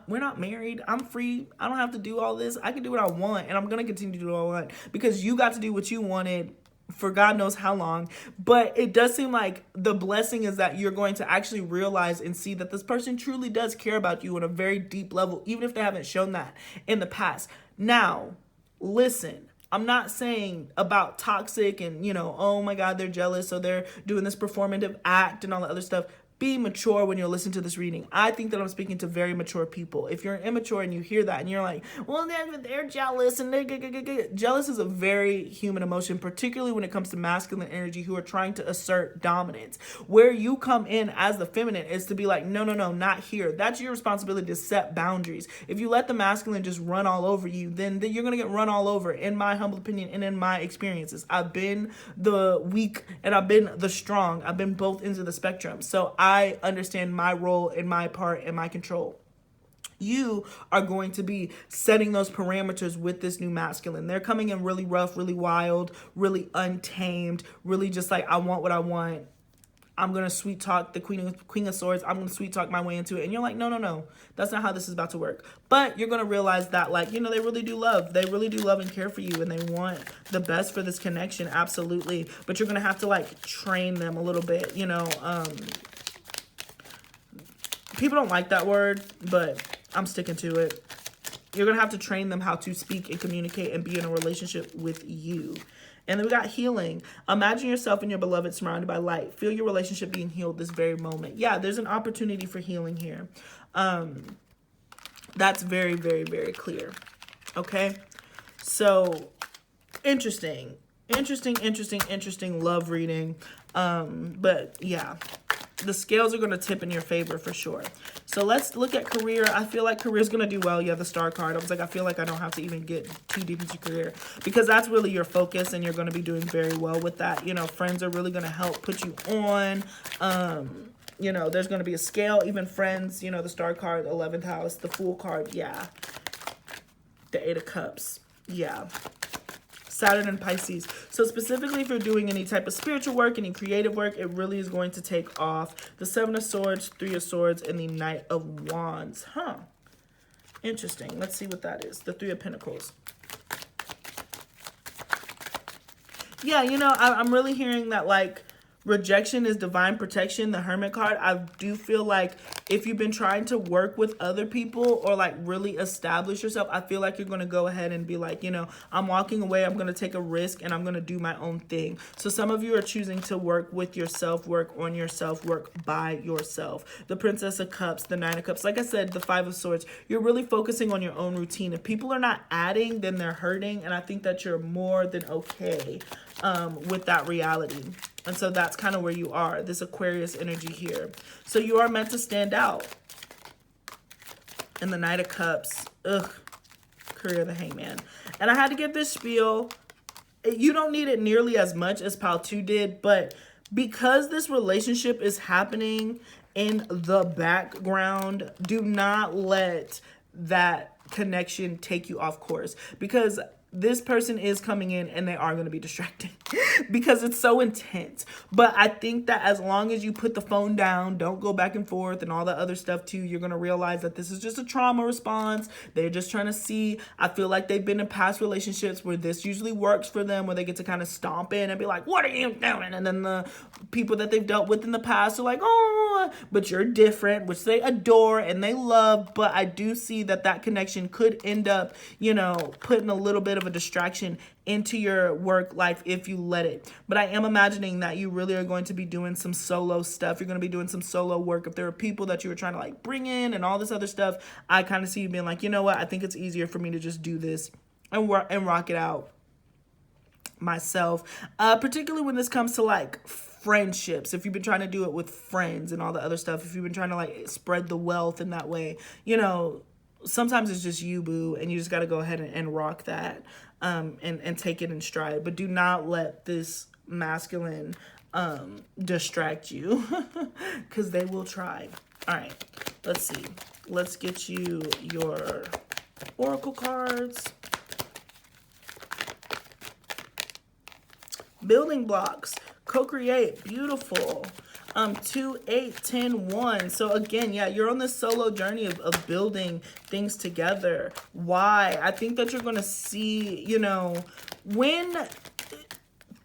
we're not married. I'm free. I don't have to do all this. I can do what I want, and I'm going to continue to do what I want because you got to do what you wanted for God knows how long. But it does seem like the blessing is that you're going to actually realize and see that this person truly does care about you on a very deep level, even if they haven't shown that in the past. Now, listen. I'm not saying about toxic and, oh my God, they're jealous, so they're doing this performative act and all that other stuff. Be mature when you're listening to this reading. I think that I'm speaking to very mature people. If you're immature and you hear that and you're like, well, they're jealous and jealous is a very human emotion, particularly when it comes to masculine energy who are trying to assert dominance. Where you come in as the feminine is to be like, no, not here. That's your responsibility to set boundaries. If you let the masculine just run all over you, then you're going to get run all over, in my humble opinion and in my experiences. I've been the weak and I've been the strong. I've been both ends of the spectrum. So I understand my role and my part and my control. You are going to be setting those parameters with this new masculine. They're coming in really rough, really wild, really untamed, really just like, I want what I want. I'm going to sweet talk the Queen of Swords. I'm going to sweet talk my way into it. And you're like, no, no, no. That's not how this is about to work. But you're going to realize that, like, you know, they really do love. They really do love and care for you. And they want the best for this connection. Absolutely. But you're going to have to, like, train them a little bit. You know, people don't like that word, but I'm sticking to it. You're going to have to train them how to speak and communicate and be in a relationship with you. And then we got healing. Imagine yourself and your beloved surrounded by light. Feel your relationship being healed this very moment. Yeah, there's an opportunity for healing here. That's very, very, very clear. Okay? So, interesting love reading. But yeah, the scales are going to tip in your favor for sure. So let's look at career. I feel like career is going to do well. Yeah, the star card. I was like, I feel like I don't have to even get too deep into career because that's really your focus and you're going to be doing very well with that. You know, friends are really going to help put you on. You know, there's going to be a scale, even friends, you know, the star card, 11th house, the Fool card. Yeah. The 8 of Cups. Yeah. Saturn and Pisces. So specifically if you're doing any type of spiritual work, any creative work, it really is going to take off. The 7 of Swords, 3 of Swords, and the Knight of Wands. Huh. Interesting. Let's see what that is. The 3 of Pentacles. Yeah, you know, I'm really hearing that, like, rejection is divine protection, the Hermit card. I do feel like if you've been trying to work with other people or like really establish yourself, I feel like you're going to go ahead and be like, you know, I'm walking away, I'm going to take a risk and I'm going to do my own thing. So some of you are choosing to work with yourself, work on yourself, work by yourself. The Princess of Cups, the 9 of Cups, like I said, the 5 of Swords, you're really focusing on your own routine. If people are not adding, then they're hurting. And I think that you're more than okay with that reality. And so that's kind of where you are, this Aquarius energy here. So you are meant to stand out. And the Knight of Cups, ugh, career, the Hangman. And I had to get this spiel. You don't need it nearly as much as Pal 2 did, but because this relationship is happening in the background, do not let that connection take you off course, because this person is coming in and they are going to be distracting because it's so intense. But I think that as long as you put the phone down, don't go back and forth and all that other stuff too, you're going to realize that this is just a trauma response. They're just trying to see. I feel like they've been in past relationships where this usually works for them, where they get to kind of stomp in and be like, what are you doing? And then the people that they've dealt with in the past are like, oh, but you're different, which they adore and they love. But I do see that that connection could end up, you know, putting a little bit of a distraction into your work life if you let it. But I am imagining that you really are going to be doing some solo stuff. You're going to be doing some solo work. If there are people that you were trying to like bring in and all this other stuff, I kind of see you being like, you know what, I think it's easier for me to just do this and rock it out myself. Particularly when this comes to like friendships, if you've been trying to do it with friends and all the other stuff, if you've been trying to like spread the wealth in that way, you know, sometimes it's just you, boo, and you just got to go ahead and rock that and take it in stride. But do not let this masculine distract you because they will try. All right, let's see. Let's get you your oracle cards. Building blocks. Co-create. Beautiful. 2, 8, 10, 1. So again, yeah, you're on this solo journey of building things together. Why? I think that you're going to see, you know, when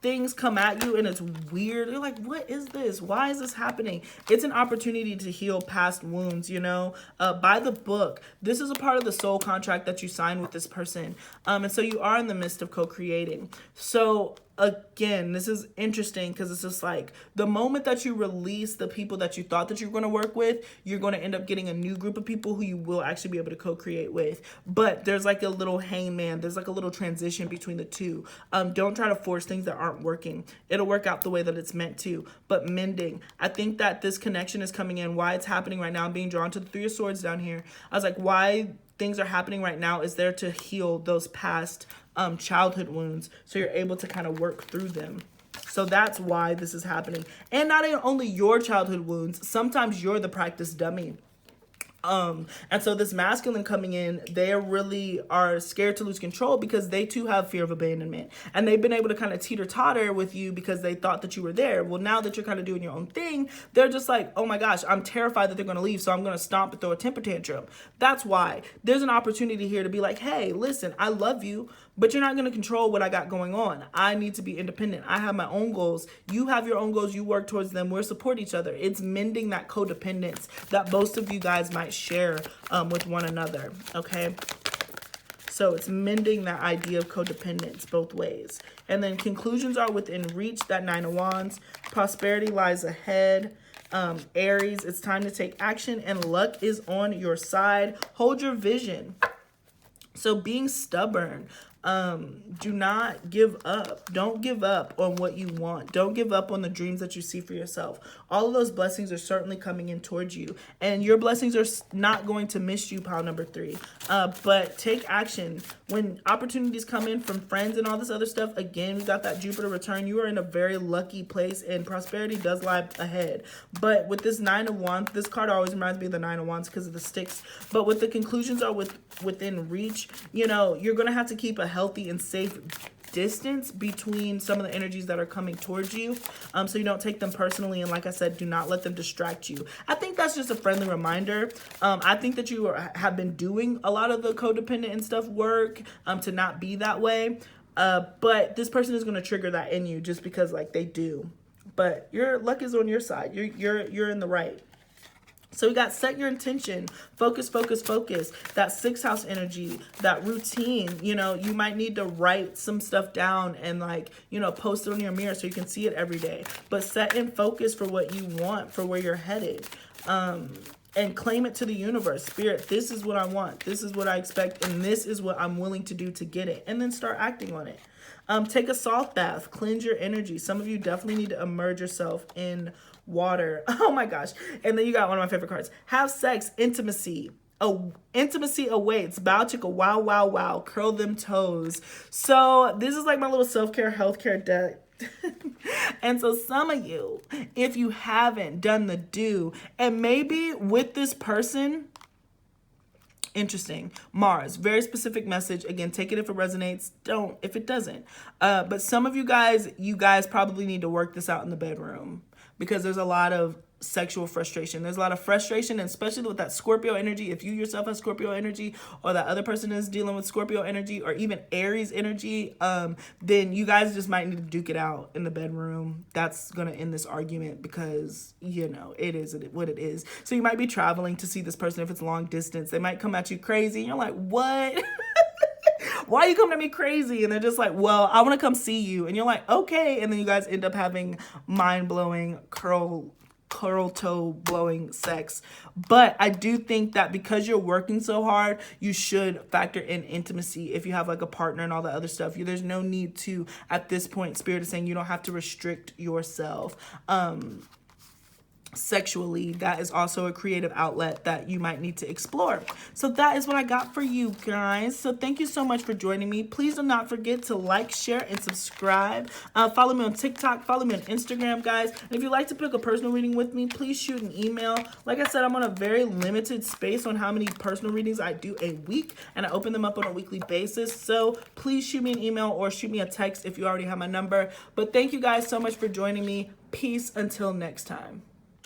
things come at you and it's weird, you're like, what is this? Why is this happening? It's an opportunity to heal past wounds, you know, by the book. This is a part of the soul contract that you sign with this person. And so you are in the midst of co-creating. So again, this is interesting because it's just like the moment that you release the people that you thought that you were going to work with, you're going to end up getting a new group of people who you will actually be able to co-create with. But there's like a little hangman. There's like a little transition between the two. Don't try to force things that aren't working. It'll work out the way that it's meant to. But mending. I think that this connection is coming in. Why it's happening right now. I'm being drawn to the 3 of Swords down here. I was like, why things are happening right now is there to heal those past childhood wounds, so you're able to kind of work through them. So that's why this is happening. And not only your childhood wounds, sometimes you're the practice dummy And so this masculine coming in, they really are scared to lose control because they too have fear of abandonment. And they've been able to kind of teeter-totter with you because they thought that you were there. Well, now that you're kind of doing your own thing, they're just like, oh my gosh, I'm terrified that they're going to leave, so I'm going to stomp and throw a temper tantrum. That's why there's an opportunity here to be like, hey, listen, I love you, but you're not going to control what I got going on. I need to be independent. I have my own goals. You have your own goals. You work towards them. We'll support each other. It's mending that codependence that most of you guys might share with one another, okay? So it's mending that idea of codependence both ways. And then conclusions are within reach, that 9 of Wands. Prosperity lies ahead. Aries, it's time to take action and luck is on your side. Hold your vision. So being stubborn, do not give up. Don't give up on what you want. Don't give up on the dreams that you see for yourself. All of those blessings are certainly coming in towards you, and your blessings are not going to miss you, pile number 3. But take action. When opportunities come in from friends and all this other stuff, again, we got that Jupiter return. You are in a very lucky place, and prosperity does lie ahead. But with this 9 of Wands, this card always reminds me of the 9 of Wands because of the sticks. But with the conclusions are within reach, you know, you're going to have to keep a healthy and safe distance between some of the energies that are coming towards you, so you don't take them personally, and like I said, do not let them distract you. I think that's just a friendly reminder. I think that you have been doing a lot of the codependent and stuff work to not be that way, but this person is going to trigger that in you just because like they do. But your luck is on your side. You're in the right. So we got set your intention, focus, focus, focus, that 6th house energy, that routine. You know, you might need to write some stuff down and like, you know, post it on your mirror so you can see it every day. But set and focus for what you want, for where you're headed. And claim it to the universe. Spirit, this is what I want. This is what I expect. And this is what I'm willing to do to get it. And then start acting on it. Take a salt bath. Cleanse your energy. Some of you definitely need to immerse yourself in water. Oh my gosh. And then you got one of my favorite cards. Have sex. Intimacy. Intimacy awaits. Bow chicka wow wow wow. Curl them toes. So this is like my little self-care healthcare deck. And so some of you, if you haven't done the do, and maybe with this person, interesting, Mars, very specific message. Again, take it if it resonates, don't if it doesn't. But some of you guys probably need to work this out in the bedroom, because there's a lot of sexual frustration. There's a lot of frustration, and especially with that Scorpio energy. If you yourself have Scorpio energy, or that other person is dealing with Scorpio energy, or even Aries energy, then you guys just might need to duke it out in the bedroom. That's gonna end this argument, because you know it is what it is. So you might be traveling to see this person. If it's long distance, they might come at you crazy and you're like, what? Why are you coming at me crazy? And they're just like, well, I want to come see you. And you're like, okay. And then you guys end up having mind-blowing curl toe blowing sex. But I do think that because you're working so hard, you should factor in intimacy. If you have like a partner and all that other stuff, there's no need to, at this point, Spirit is saying you don't have to restrict yourself sexually. That is also a creative outlet that you might need to explore. So that is what I got for you guys. So thank you so much for joining me. Please do not forget to like, share, and subscribe. Follow me on TikTok. Follow me on Instagram, guys. And if you'd like to book a personal reading with me, please shoot an email. Like I said, I'm on a very limited space on how many personal readings I do a week, and I open them up on a weekly basis. So please shoot me an email or shoot me a text if you already have my number. But thank you guys so much for joining me. Peace until next time.